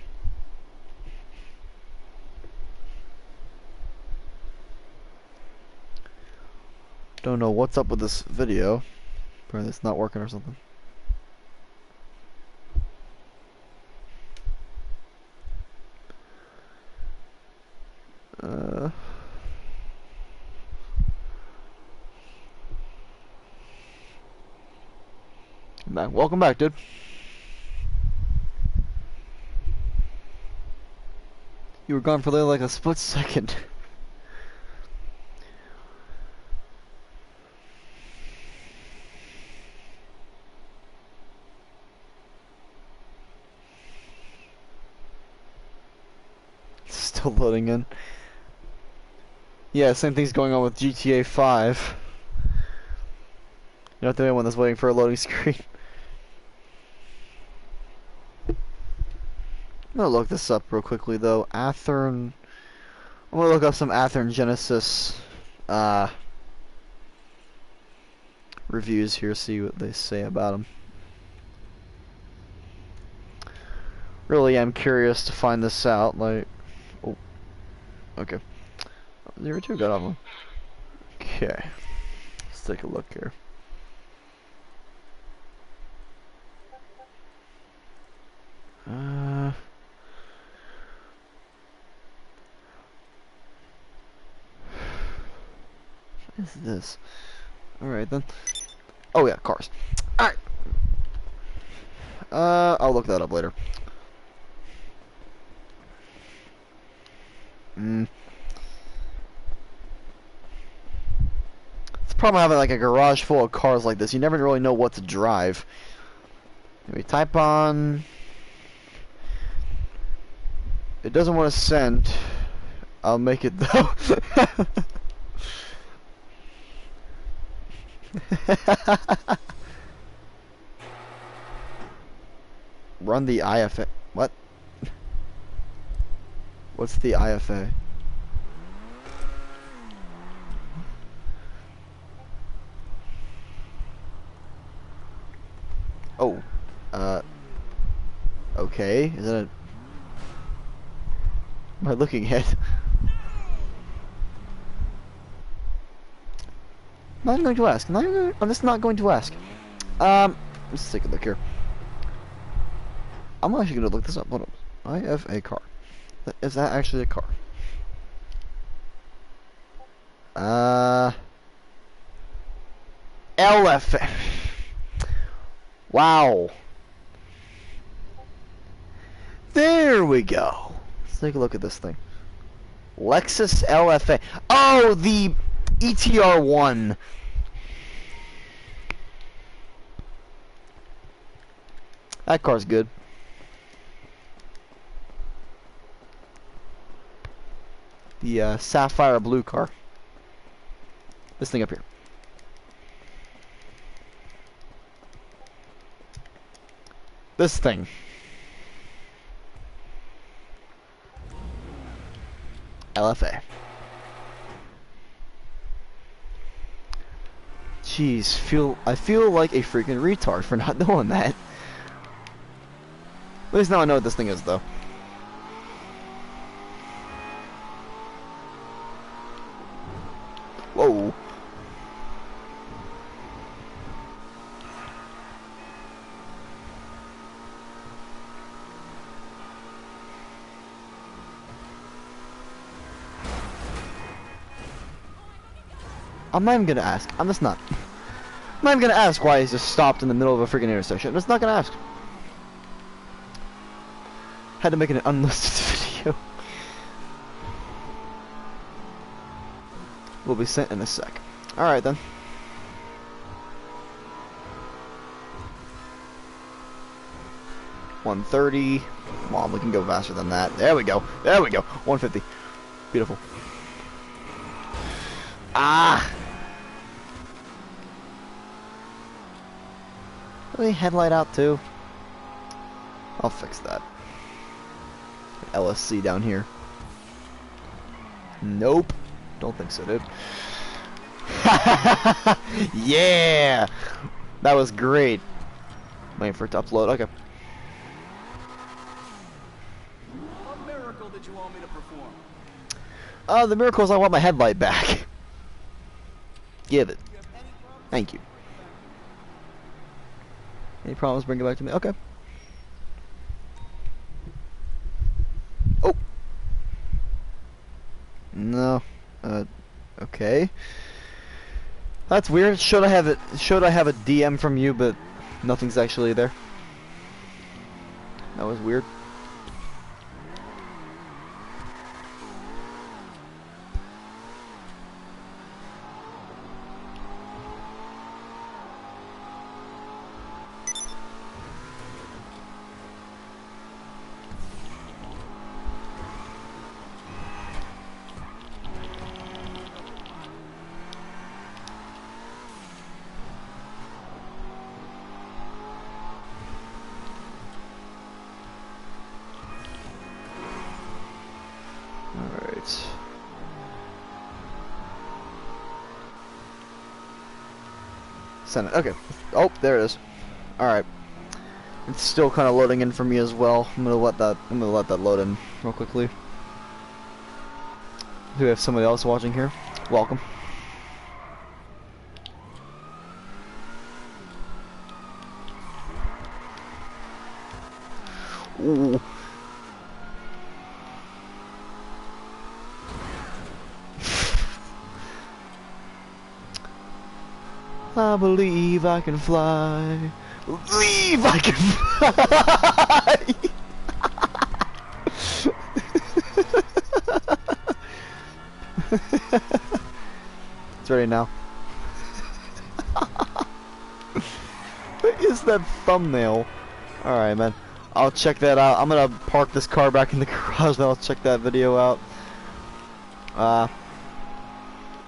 Don't know what's up with this video. Apparently it's not working or something. Back. Welcome back, dude. You were gone for like a split second. Still loading in. Yeah, same thing's going on with GTA 5. You're not the only one that's waiting for a loading screen. I'm gonna look this up real quickly though. Athern. I'm gonna look up some Athern Genesis reviews here, see what they say about them. Really am curious to find this out. Like, oh, okay. 02 got off one. Okay, let's take a look here. What is this? Alright then. Oh yeah, cars. Alright. I'll look that up later. It's the problem having like a garage full of cars like this. You never really know what to drive. Let me type on. It doesn't want to send. I'll make it though. Run the IFA. What? What's the IFA? Oh. Okay. Is that a... Am I looking at? I'm not even going to ask. I'm just not going to ask. Let's take a look here. I'm actually going to look this up. Hold on. IFA car. Is that actually a car? LFA. Wow. There we go. Let's take a look at this thing. Lexus LFA. Oh, the ETR1. That car's good. The sapphire blue car. This thing up here. This thing. LFA. Jeez, I feel like a freaking retard for not knowing that. At least now I know what this thing is, though. Whoa. I'm not even gonna ask. I'm just not. I'm not even gonna ask why he's just stopped in the middle of a freaking intersection. I'm just not gonna ask. Had to make it an unlisted video. Will be sent in a sec. Alright then. $130. Come on, we can go faster than that. There we go. There we go. 150. Beautiful. Ah! Really, headlight out too? I'll fix that. LSC down here. Nope. Don't think so, dude. Yeah! That was great. Waiting for it to upload. Okay. What miracle did you want me to perform? The miracle is I want my headlight back. Give it. Thank you. Any problems? Bring it back to me. Okay. Oh. No. Okay. That's weird. Should I have it? Should I have a DM from you, but nothing's actually there? That was weird. Send it. Okay. Oh, there it is. All right. It's still kind of loading in for me as well. I'm gonna let that load in real quickly. Do we have somebody else watching here? Welcome. Ooh. I believe I can fly. Believe I can fly. It's ready now. What is that thumbnail? Alright, man. I'll check that out. I'm gonna park this car back in the garage, then I'll check that video out.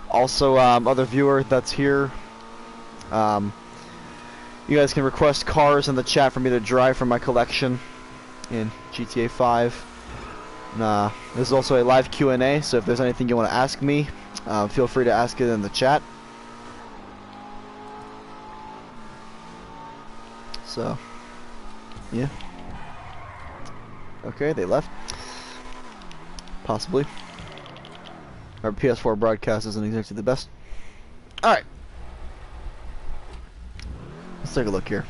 Also, other viewer that's here. You guys can request cars in the chat for me to drive from my collection in GTA 5. This is also a live Q&A, so if there's anything you want to ask me, feel free to ask it in the chat. So, yeah. Okay, they left. Possibly. Our PS4 broadcast isn't exactly the best. Alright. Let's take a look here.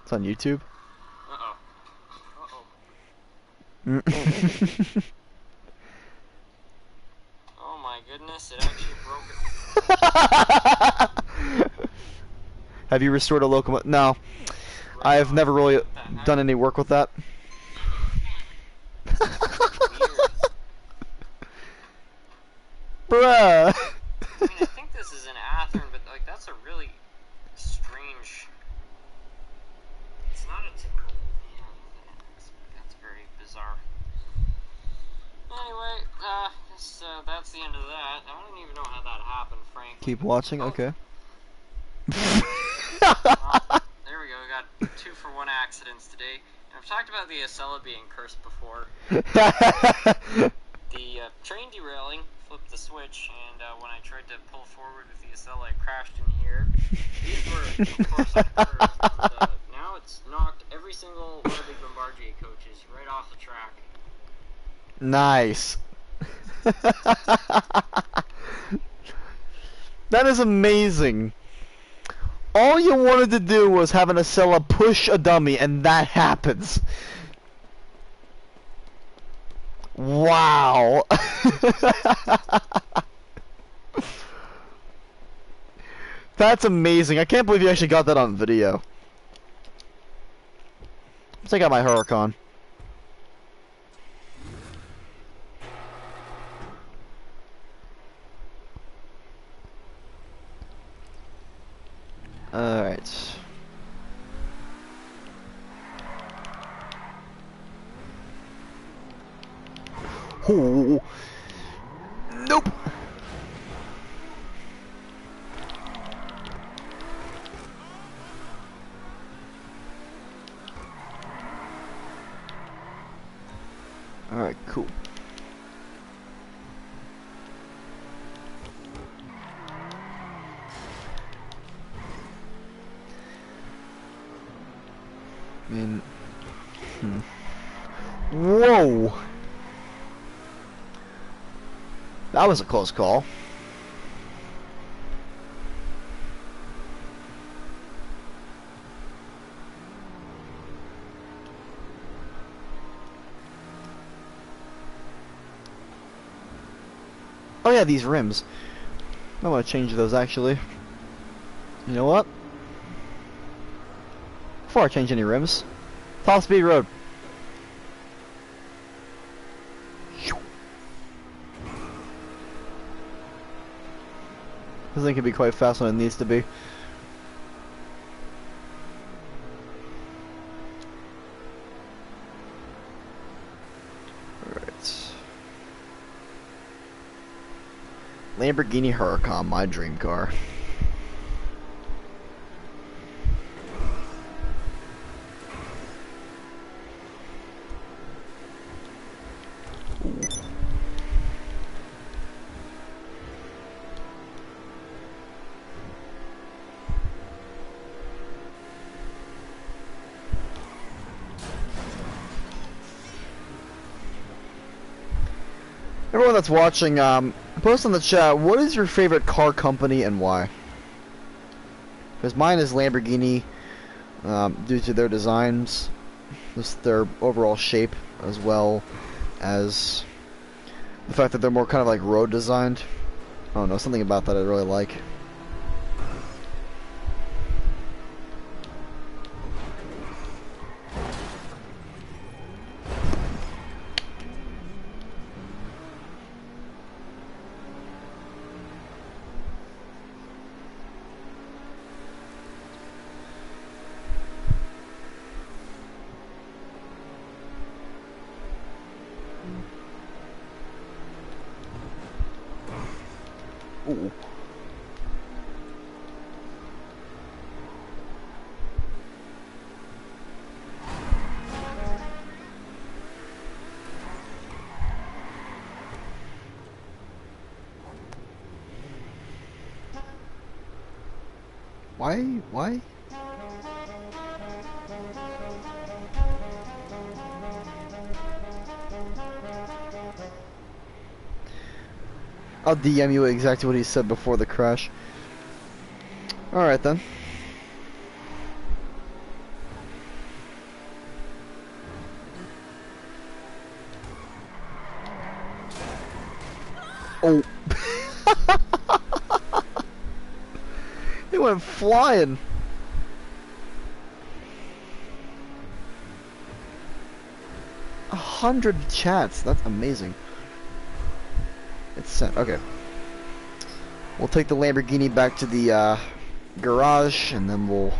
It's on YouTube. Uh-oh. Uh-oh. Oh my goodness, it actually broke it. Have you restored a locomotive? No. I have never really done any work with that. Bruh! I mean, I think this is in Athens, but like that's a really strange. It's not a typical. Yeah, that's very bizarre. Anyway, that's the end of that. I don't even know how that happened, frankly. Keep watching. Okay. Well, there we go. We got 2-for-1 accidents today. And I've talked about the Acela being cursed before. The train derailing flipped the switch, and when I tried to pull forward with the Acela, I crashed in here. These were, of course, on curves, and now it's knocked every single one of the Bombardier coaches right off the track. Nice. That is amazing. All you wanted to do was have an Acela push a dummy, and that happens. Wow. That's amazing. I can't believe you actually got that on video. Let's take out my Huracan. Alright. Oh. Nope. Alright, cool. I mean, Whoa! That was a close call. Oh yeah, these rims. I want to change those actually. You know what? Before I change any rims, top speed road. This thing can be quite fast when it needs to be. Alright. Lamborghini Huracan, my dream car. Everyone that's watching, post in the chat, what is your favorite car company and why? Because mine is Lamborghini, due to their designs, just their overall shape, as well as the fact that they're more kind of like road designed. I don't know, something about that I really like. Ooh. Why? I'll DM you exactly what he said before the crash. Alright then. Oh. He went flying. A 100 chats. That's amazing. It's sent. Okay. We'll take the Lamborghini back to the garage, and then we'll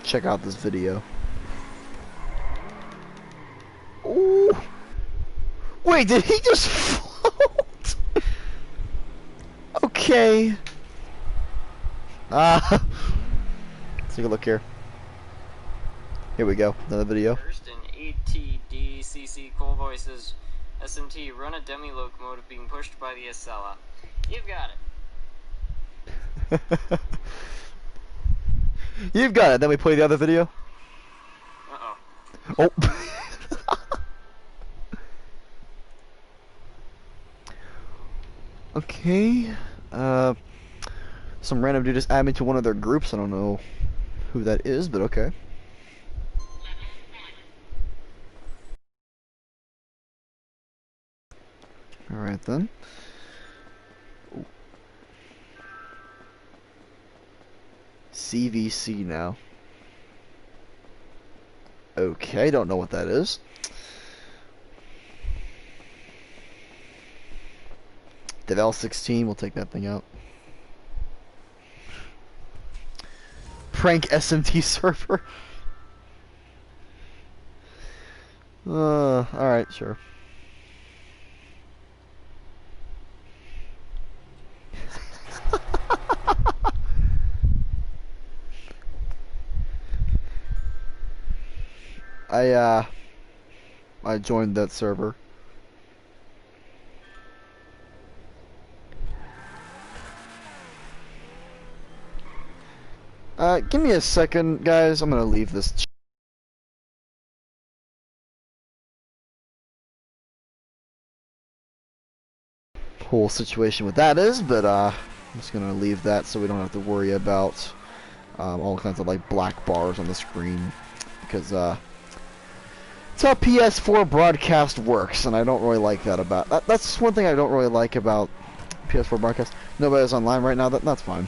check out this video. Ooh. Wait, did he just float? Okay. Let's take a look here. Here we go. Another video. First in ATDCC Coal Voices. SMT, run a demi locomotive being pushed by the Acela. You've got it. You've got it. Then we play the other video. Uh-oh. Oh. Okay. Some random dude just added me to one of their groups. I don't know who that is, but okay. Alright then. Ooh. CVC now. Okay, don't know what that is. Devel 16, we'll take that thing out. Prank SMT server. Alright, sure. I joined that server. Give me a second, guys. I'm gonna leave this. Whole situation with that is, but I'm just gonna leave that so we don't have to worry about all kinds of like black bars on the screen, because it's how PS4 broadcast works, and I don't really like that about that. That's one thing I don't really like about PS4 broadcast. Nobody's online right now. That's fine.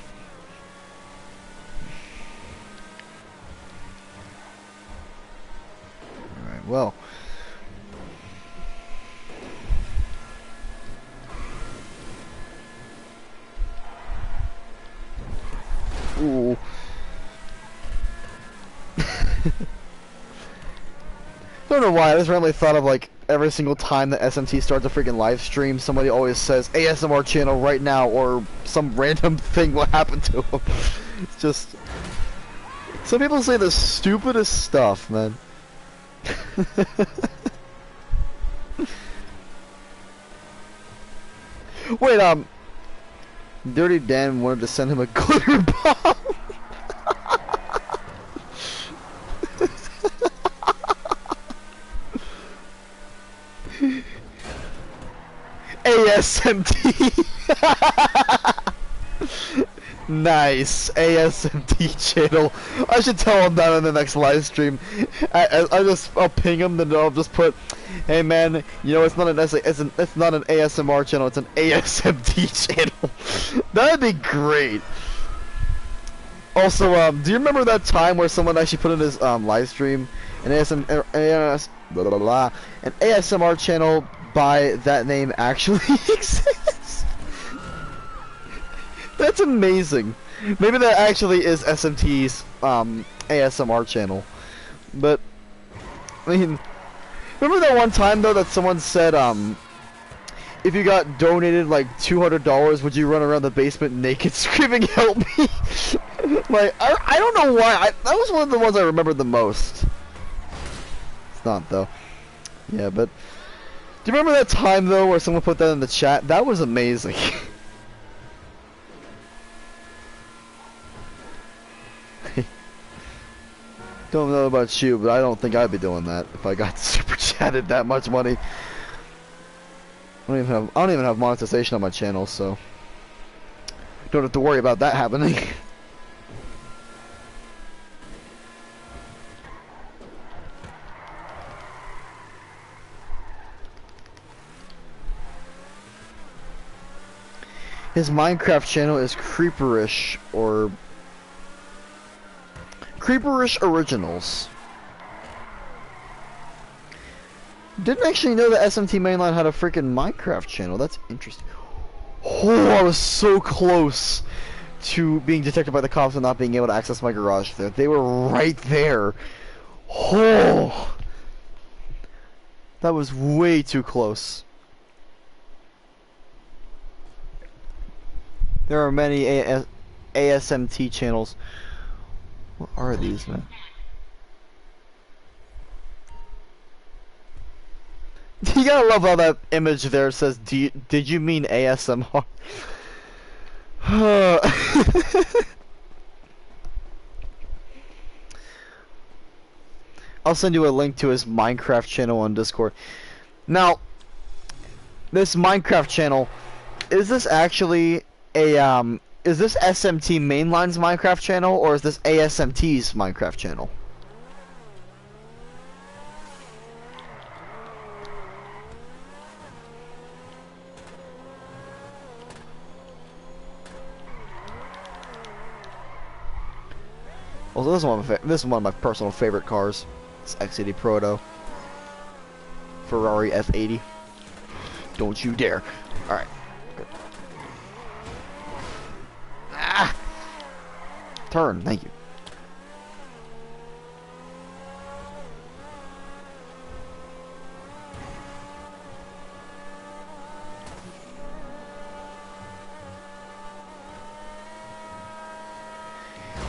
All right. Well. Ooh. I don't know why, I just randomly thought of like every single time that SMT starts a freaking live stream, somebody always says ASMR channel right now, or some random thing will happen to them. It's just... Some people say the stupidest stuff, man. Wait, Dirty Dan wanted to send him a glitter bomb. ASMT. Nice. ASMT channel. I should tell him that in the next live stream. I'll ping him, then I'll just put, hey man, you know, it's not an ASMR channel, it's an ASMT channel. That'd be great. Also, do you remember that time where someone actually put in his live stream an an ASMR channel by that name actually exists? That's amazing. Maybe that actually is SMT's ASMR channel. But I mean, remember that one time though that someone said if you got donated like $200, would you run around the basement naked screaming help me? Like I don't know why, that was one of the ones I remember the most. It's not though. Yeah, but do you remember that time though where someone put that in the chat? That was amazing. Don't know about you, but I don't think I'd be doing that if I got super chatted that much money. I don't even have monetization on my channel, so don't have to worry about that happening. His Minecraft channel is Creeperish, or Creeperish Originals. Didn't actually know that SMT Mainline had a freaking Minecraft channel. That's interesting. Oh, I was so close to being detected by the cops and not being able to access my garage there. They were right there. Oh, that was way too close. There are many ASMT channels. What are these, man? You gotta love how that image there says, did you mean ASMR? I'll send you a link to his Minecraft channel on Discord. Now, this Minecraft channel, is this actually a, is this SMT Mainline's Minecraft channel, or is this ASMT's Minecraft channel? Also, this is one of my personal favorite cars. It's XCD Proto. Ferrari F80. Don't you dare. Alright. Ah! Turn, thank you.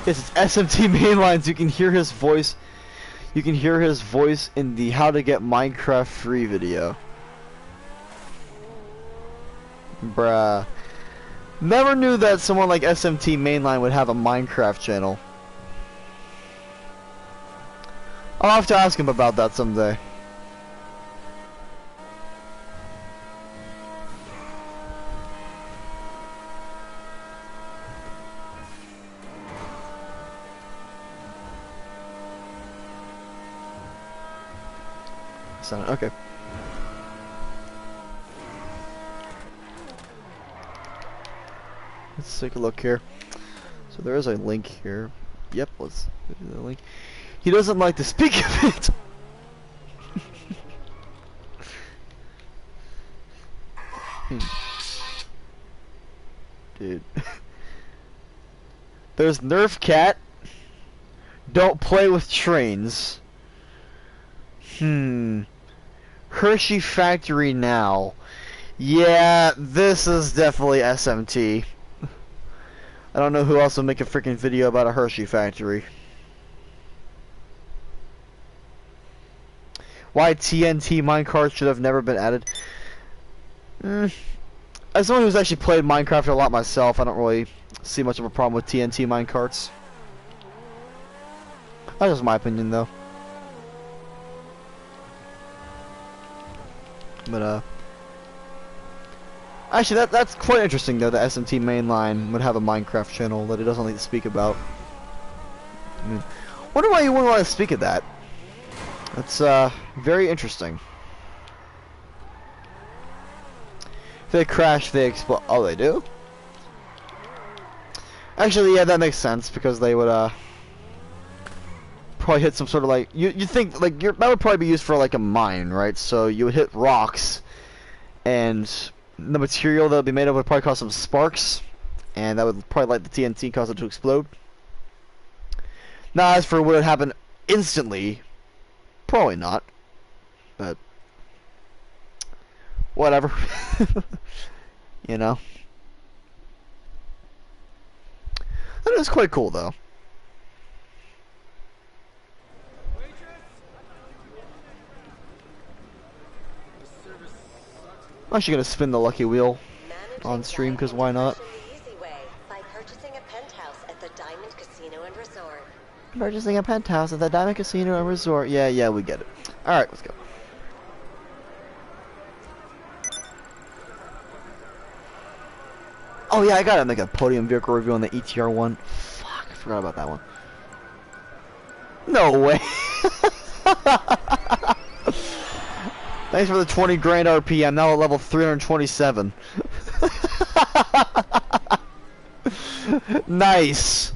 Yes, it's SMT Mainlines. You can hear his voice. You can hear his voice in the How to Get Minecraft Free video. Bruh. Never knew that someone like SMT Mainline would have a Minecraft channel. I'll have to ask him about that someday. Okay. Let's take a look here. So there is a link here. Yep, let's do the link. He doesn't like to speak of it. Dude. There's Nerf Cat. Don't play with trains. Hershey Factory now. Yeah, this is definitely SMT. I don't know who else will make a freaking video about a Hershey Factory. Why TNT minecarts should have never been added. As someone who's actually played Minecraft a lot myself, I don't really see much of a problem with TNT minecarts. That's just my opinion, though. But actually, that's quite interesting though. The SMT Mainline would have a Minecraft channel that he doesn't like to speak about. I mean, wonder why you wouldn't want to speak of that. That's very interesting. If they crash, they explode. Oh, they do? Actually, yeah, that makes sense because they would probably hit some sort of like you think like that would probably be used for like a mine, right? So you would hit rocks, and the material that would be made of would probably cause some sparks, and that would probably light the TNT, cause it to explode. Now, as for would it happen instantly, probably not, but whatever. You know, that is quite cool though. I'm actually gonna spin the lucky wheel on stream because why not? By purchasing a penthouse at the Diamond Casino and Resort. Purchasing a penthouse at the Diamond Casino and Resort. Yeah, we get it. All right, let's go. Oh yeah, I gotta make a podium vehicle review on the ETR one. Fuck, I forgot about that one. No way. Thanks for the 20 grand RP. I'm now at level 327. Nice.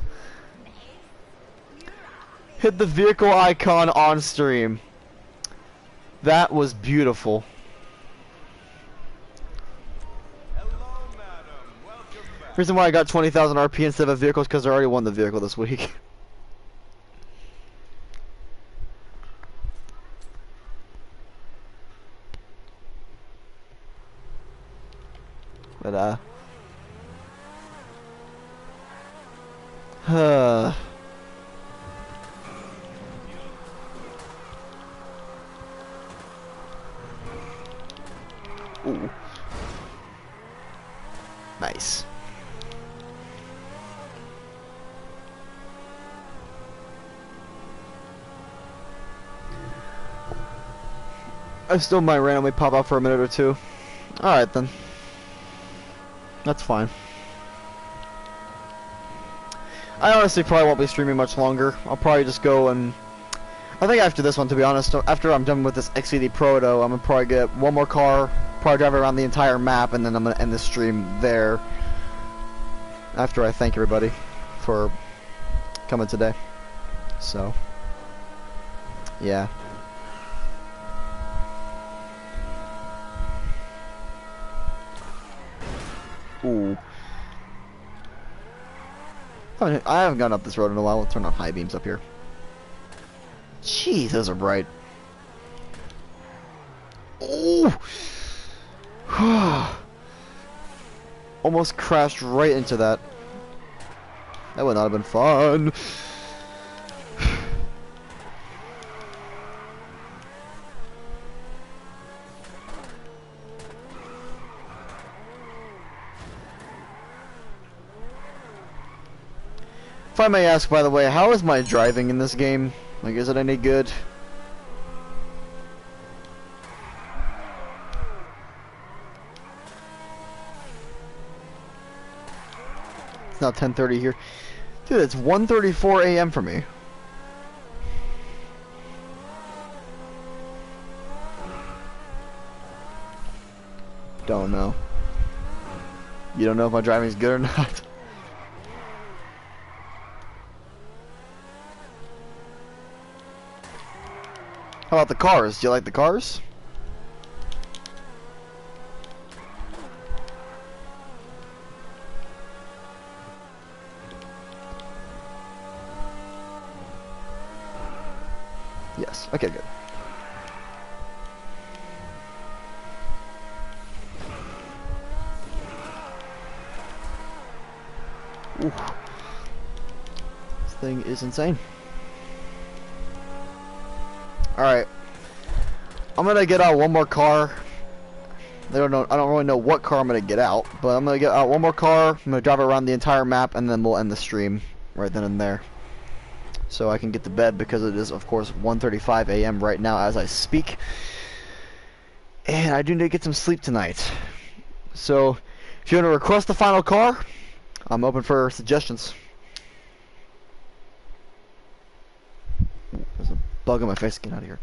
Hit the vehicle icon on stream. That was beautiful. Reason why I got 20,000 RP instead of vehicles because I already won the vehicle this week. But ooh. Nice. I still might randomly pop out for a minute or two. Alright then. That's fine. I honestly probably won't be streaming much longer. I'll probably just go and... I think after this one, to be honest, after I'm done with this XCD Proto, I'm gonna probably get one more car, probably drive around the entire map, and then I'm gonna end the stream there. After I thank everybody for coming today. So, yeah. Ooh. I haven't gone up this road in a while. We'll turn on high beams up here. Jeez, those are bright. Oh! Almost crashed right into that. That would not have been fun. If I may ask, by the way, how is my driving in this game? Like, is it any good? It's now 10:30 here. Dude, it's 1:34 a.m. for me. Don't know. You don't know if my driving's good or not? How about the cars? Do you like the cars? Yes. Okay, good. Ooh. This thing is insane. Alright. I'm gonna get out one more car. I don't really know what car I'm gonna get out, but I'm gonna get out one more car. I'm gonna drive around the entire map, and then we'll end the stream right then and there. So I can get to bed, because it is, of course, 1:35 a.m. right now as I speak. And I do need to get some sleep tonight. So, if you want to request the final car, I'm open for suggestions. There's a bug on my face. Get out of here.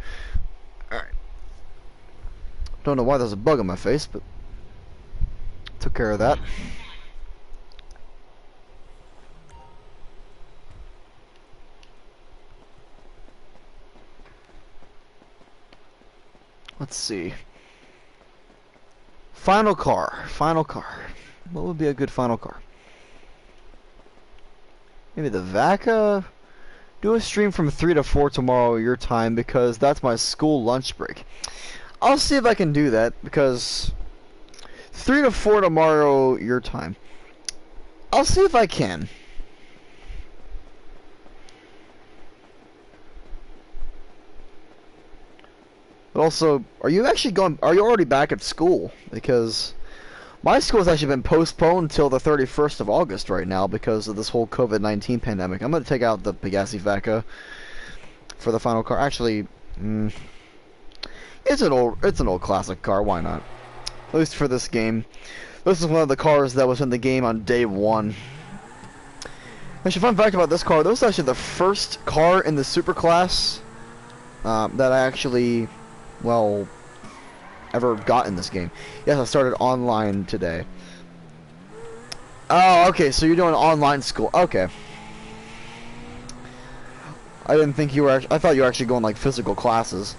Alright. Don't know why there's a bug on my face, but took care of that. Let's see. Final car. Final car. What would be a good final car? Maybe the Vaca? Do a stream from 3 to 4 tomorrow your time, because that's my school lunch break. I'll see if I can do that, because 3 to 4 tomorrow your time. I'll see if I can. But also, are you already back at school? Because my school has actually been postponed until the 31st of August right now because of this whole COVID-19 pandemic. I'm going to take out the Pegassi Vaca for the final car. Actually, it's an old classic car. Why not? At least for this game. This is one of the cars that was in the game on day 1. Actually, fun fact about this car, this was actually the first car in the super class that I actually, well, ever got in this game. Yes, I started online today. Oh, okay, so you're doing online school. Okay. I didn't think you were I thought you were actually going like physical classes.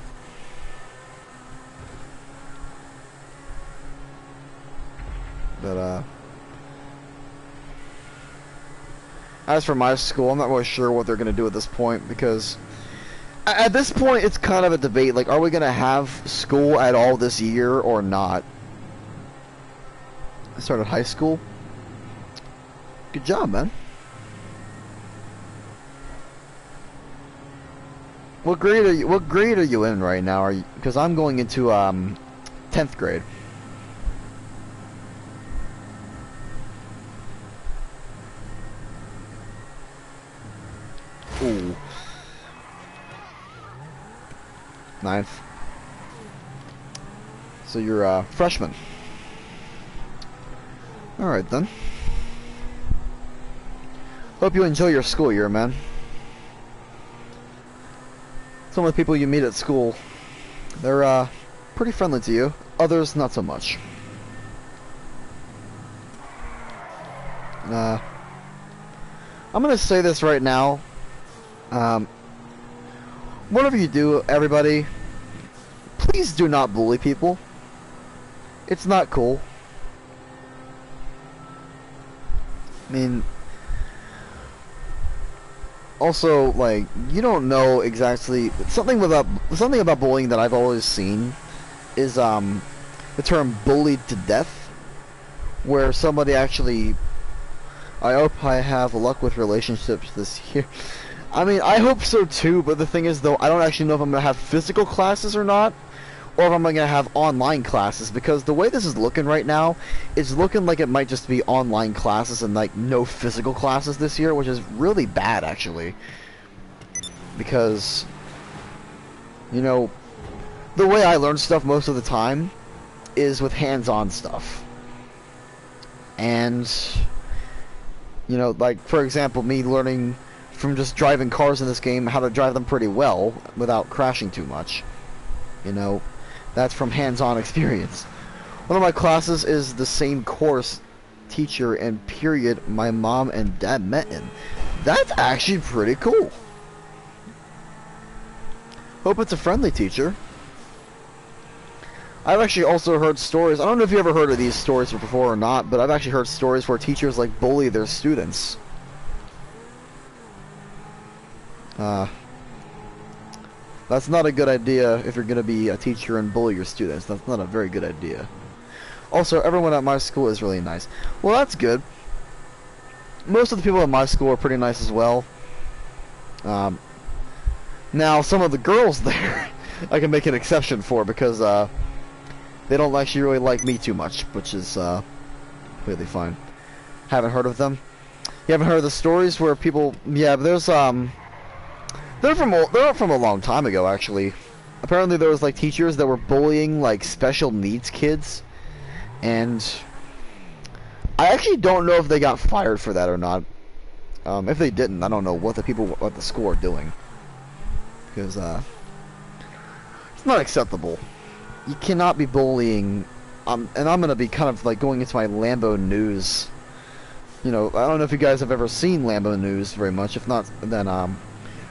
But as for my school, I'm not really sure what they're going to do at this point, because at this point it's kind of a debate, like, are we going to have school at all this year or not? I started high school. Good job, man. What grade are you in right now? Are you, because I'm going into 10th grade. Ooh. 9th. So you're a freshman. Alright then. Hope you enjoy your school year, man. Some of the people you meet at school, they're pretty friendly to you. Others, not so much. I'm gonna say this right now. Whatever you do, everybody, please do not bully people. It's not cool. I mean, also, like, you don't know exactly something about bullying that I've always seen is the term bullied to death, where somebody actually, I hope I have luck with relationships this year. I mean, I hope so too, but the thing is, though, I don't actually know if I'm going to have physical classes or not, or if I'm going to have online classes, because the way this is looking right now, it's looking like it might just be online classes and like no physical classes this year, which is really bad actually, because, you know, the way I learn stuff most of the time is with hands-on stuff. And, you know, like, for example, me learning from just driving cars in this game how to drive them pretty well without crashing too much. You know, that's from hands-on experience. One of my classes is the same course, teacher, and period my mom and dad met in. That's actually pretty cool. Hope it's a friendly teacher. I've actually also heard stories, I don't know if you ever heard of these stories before or not, but I've actually heard stories where teachers like bully their students. That's not a good idea if you're going to be a teacher and bully your students. That's not a very good idea. Also, everyone at my school is really nice. Well, that's good. Most of the people at my school are pretty nice as well. Now, some of the girls there, I can make an exception for because they don't actually really like me too much, which is completely fine. Haven't heard of them? You haven't heard of the stories where people? Yeah, there's they're from a long time ago actually. Apparently there was like teachers that were bullying like special needs kids, and I actually don't know if they got fired for that or not. If they didn't, I don't know what the people at the school are doing, because it's not acceptable. You cannot be bullying, and I'm gonna be kind of like going into my Lambo news. You know, I don't know if you guys have ever seen Lambo news very much. If not, then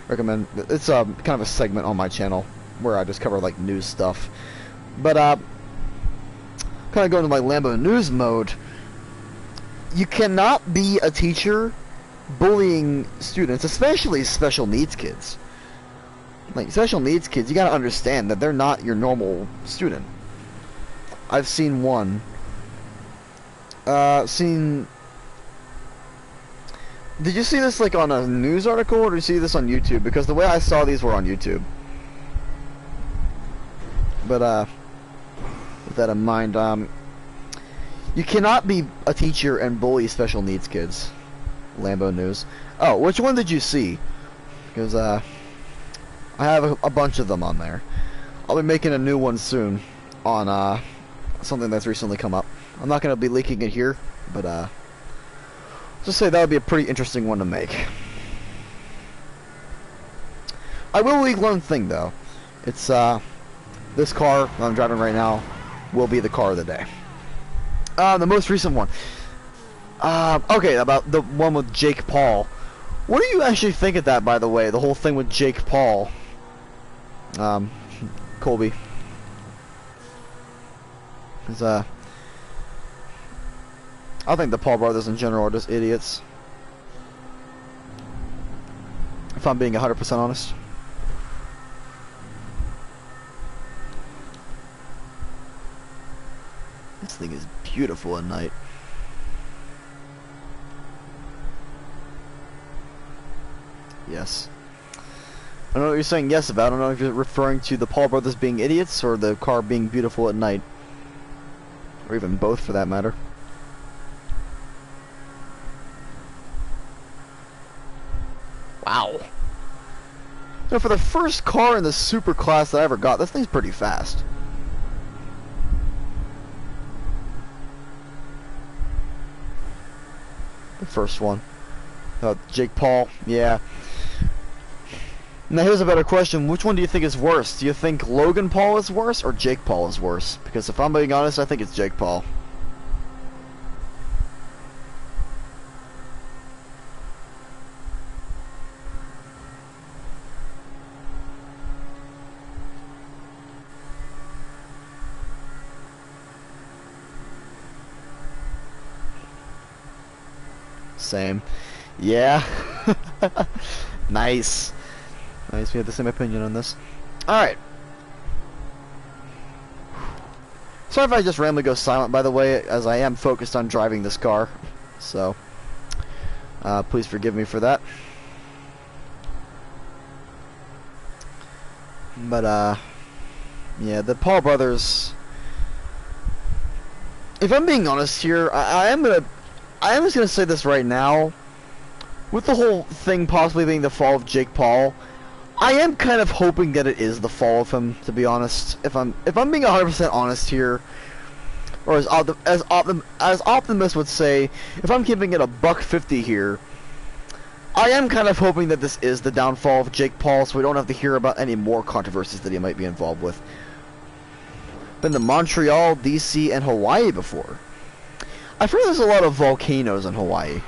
recommend. It's kind of a segment on my channel where I just cover like news stuff. But kind of going to my Lambo news mode. You cannot be a teacher bullying students, especially special needs kids. Like, special needs kids, you gotta understand that they're not your normal student. I've seen one. Did you see this, like, on a news article, or did you see this on YouTube? Because the way I saw these were on YouTube. But, with that in mind, you cannot be a teacher and bully special needs kids. Lambo news. Oh, which one did you see? Because, I have a bunch of them on there. I'll be making a new one soon on something that's recently come up. I'm not going to be leaking it here, but just say that would be a pretty interesting one to make. I will leak one thing though. It's this car that I'm driving right now will be the car of the day. The most recent one. Okay, about the one with Jake Paul. What do you actually think of that, by the way? The whole thing with Jake Paul. Colby. Cause, I think the Paul brothers in general are just idiots. If I'm being 100% honest. This thing is beautiful at night. Yes. I don't know what you're saying yes about. I don't know if you're referring to the Paul brothers being idiots or the car being beautiful at night. Or even both for that matter. Wow. So for the first car in the super class that I ever got, this thing's pretty fast. The first one. Jake Paul, yeah. Now here's a better question. Which one do you think is worse? Do you think Logan Paul is worse or Jake Paul is worse? Because if I'm being honest, I think it's Jake Paul. Same. Yeah. Nice. Nice, we have the same opinion on this. Alright. Sorry if I just randomly go silent, by the way, as I am focused on driving this car. So, please forgive me for that. But, Yeah, the Paul brothers. If I'm being honest here, I am just gonna say this right now. With the whole thing possibly being the fall of Jake Paul, I am kind of hoping that it is the fall of him. To be honest, if I'm being 100% honest here, or as Optimus would say, if I'm keeping it a $1.50 here, I am kind of hoping that this is the downfall of Jake Paul, so we don't have to hear about any more controversies that he might be involved with. Been to Montreal, DC, and Hawaii before. I've heard there's a lot of volcanoes in Hawaii.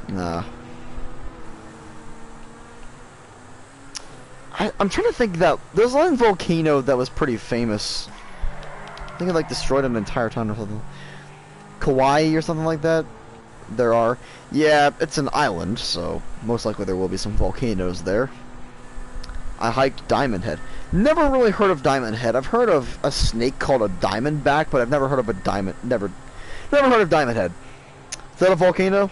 Nah. I'm trying to think that there's one volcano that was pretty famous. I think it like destroyed an entire town or something. Kauai or something like that. There are. Yeah, it's an island, so most likely there will be some volcanoes there. I hiked Diamond Head. Never really heard of Diamond Head. I've heard of a snake called a diamondback, but I've never heard of a diamond. Never heard of Diamond Head. Is that a volcano?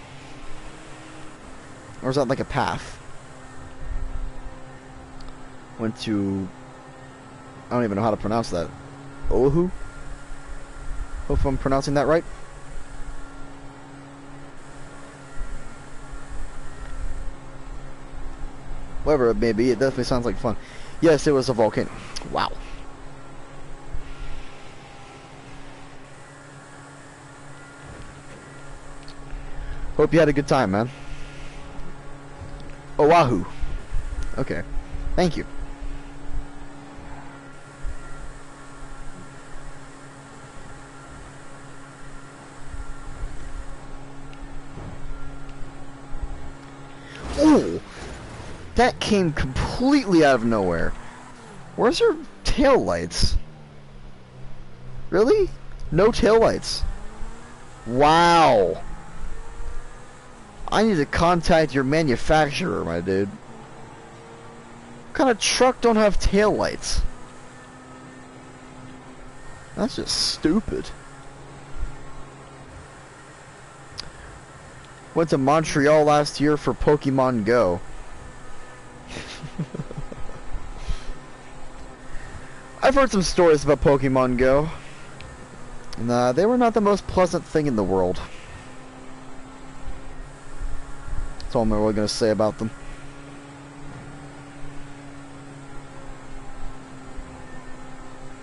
Or is that like a path? Went to... I don't even know how to pronounce that. Oahu? Hope I'm pronouncing that right. Whatever it may be, it definitely sounds like fun. Yes, it was a volcano. Wow. Hope you had a good time, man. Oahu. Okay. Thank you. Ooh! That came completely out of nowhere. Where's your tail lights? Really? No tail lights. Wow. I need to contact your manufacturer, my dude. What kind of truck don't have tail lights? That's just stupid. Went to Montreal last year for Pokemon Go. I've heard some stories about Pokemon Go. And they were not the most pleasant thing in the world. That's all I'm really going to say about them.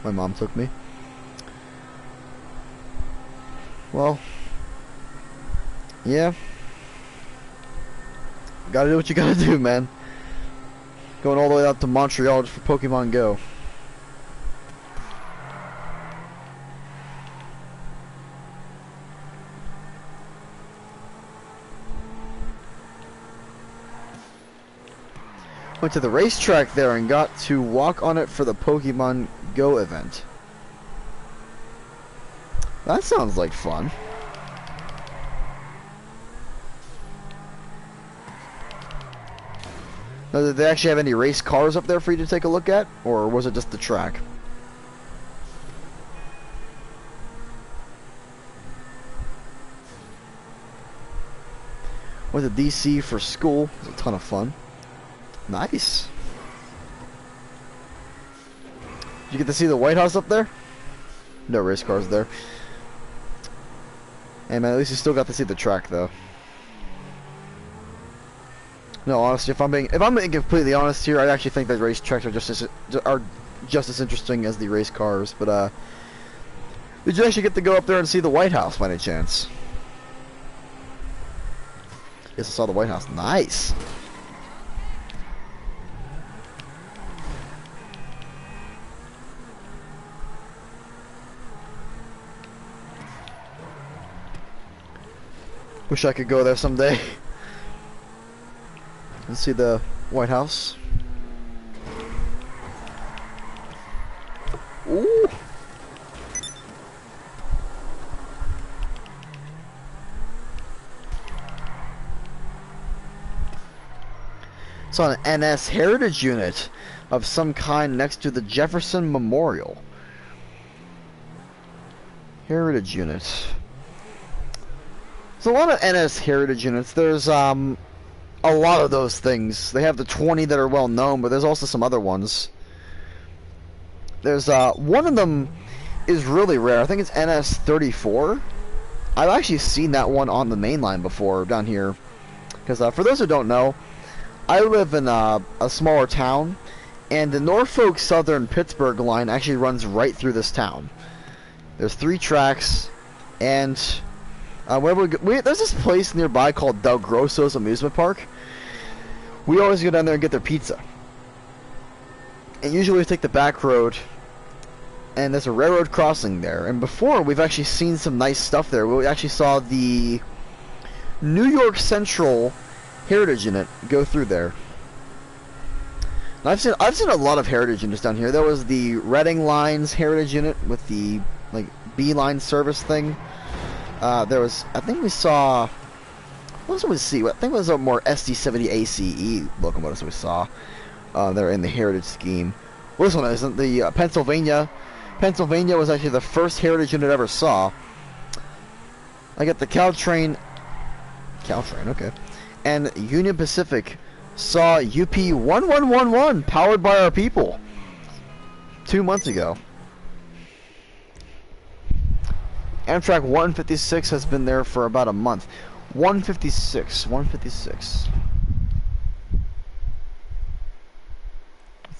My mom took me. Well, yeah. Gotta do what you gotta do, man. Going all the way out to Montreal just for Pokemon Go. Went to the racetrack there and got to walk on it for the Pokemon Go event. That sounds like fun. Now, did they actually have any race cars up there for you to take a look at? Or was it just the track? Went to DC for school. It was a ton of fun. Nice. Did you get to see the White House up there? No race cars there. Hey man, at least you still got to see the track though. No, honestly, if I'm being completely honest here, I actually think that race tracks are just as interesting as the race cars. But did you actually get to go up there and see the White House by any chance? Yes, I saw the White House. Nice. Wish I could go there someday and see the White House. Ooh. It's on an NS Heritage Unit of some kind next to the Jefferson Memorial. Heritage Unit. There's a lot of NS Heritage Units. There's a lot of those things. They have the 20 that are well known, but there's also some other ones. There's one of them is really rare. I think it's NS34. I've actually seen that one on the main line before down here. Because for those who don't know, I live in a smaller town, and the Norfolk Southern Pittsburgh line actually runs right through this town. There's 3 tracks, and wherever there's this place nearby called Del Grosso's Amusement Park. We always go down there and get their pizza. And usually we take the back road, and there's a railroad crossing there. And before, we've actually seen some nice stuff there. We actually saw the New York Central Heritage Unit go through there. And I've seen a lot of Heritage Units down here. There was the Reading Line's Heritage Unit with the like B line service thing. There was, I think we saw, what else did we see? I think it was a more SD70 ACE locomotives we saw. They're in the Heritage scheme. Well, this one isn't. The Pennsylvania was actually the first Heritage Unit I ever saw. I got the Caltrain, okay. And Union Pacific saw UP 1111 powered by our people 2 months ago. Amtrak 156 has been there for about a month. 156. Let's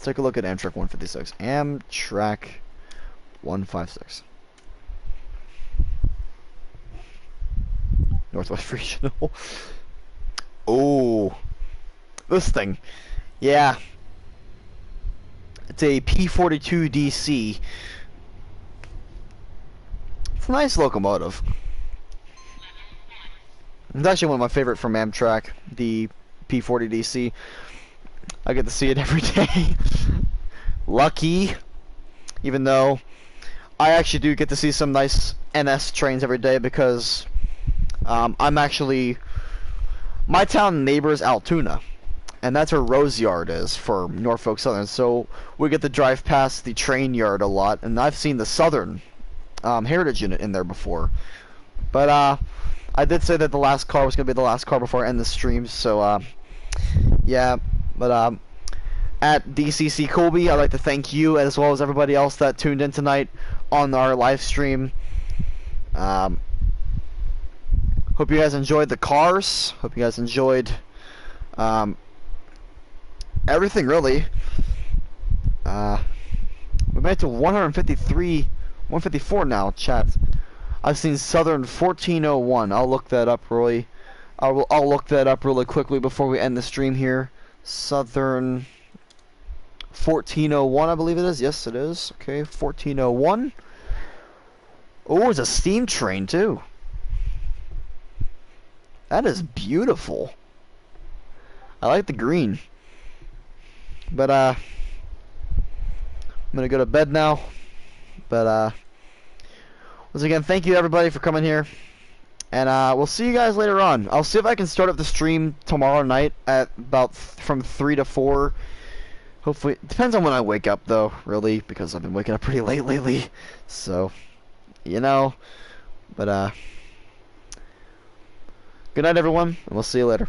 take a look at Amtrak 156. Amtrak 156. Northwest Regional. Oh, this thing. Yeah. It's a P42 DC. It's a nice locomotive. It's actually one of my favorite from Amtrak, the P40 DC. I get to see it every day. Lucky. Even though I actually do get to see some nice NS trains every day because I'm actually, my town neighbors Altoona, and that's where Rose Yard is for Norfolk Southern. So we get to drive past the train yard a lot, and I've seen the Southern Heritage Unit in there before. But I did say that the last car was going to be the last car before I end the stream, so yeah. But at DCC Colby, I'd like to thank you as well as everybody else that tuned in tonight on our live stream. Hope you guys enjoyed the cars. Hope you guys enjoyed everything, really. We made it to 154 now, chat. I've seen Southern 1401. I'll look that up really. I'll look that up really quickly before we end the stream here. Southern 1401, I believe it is. Yes, it is. Okay, 1401. Oh, it's a steam train too. That is beautiful. I like the green. But I'm gonna go to bed now. But once again, thank you everybody for coming here. And we'll see you guys later on. I'll see if I can start up the stream tomorrow night at about from 3 to 4. Hopefully, it depends on when I wake up though, really, because I've been waking up pretty late lately. So, you know, but good night everyone, and we'll see you later.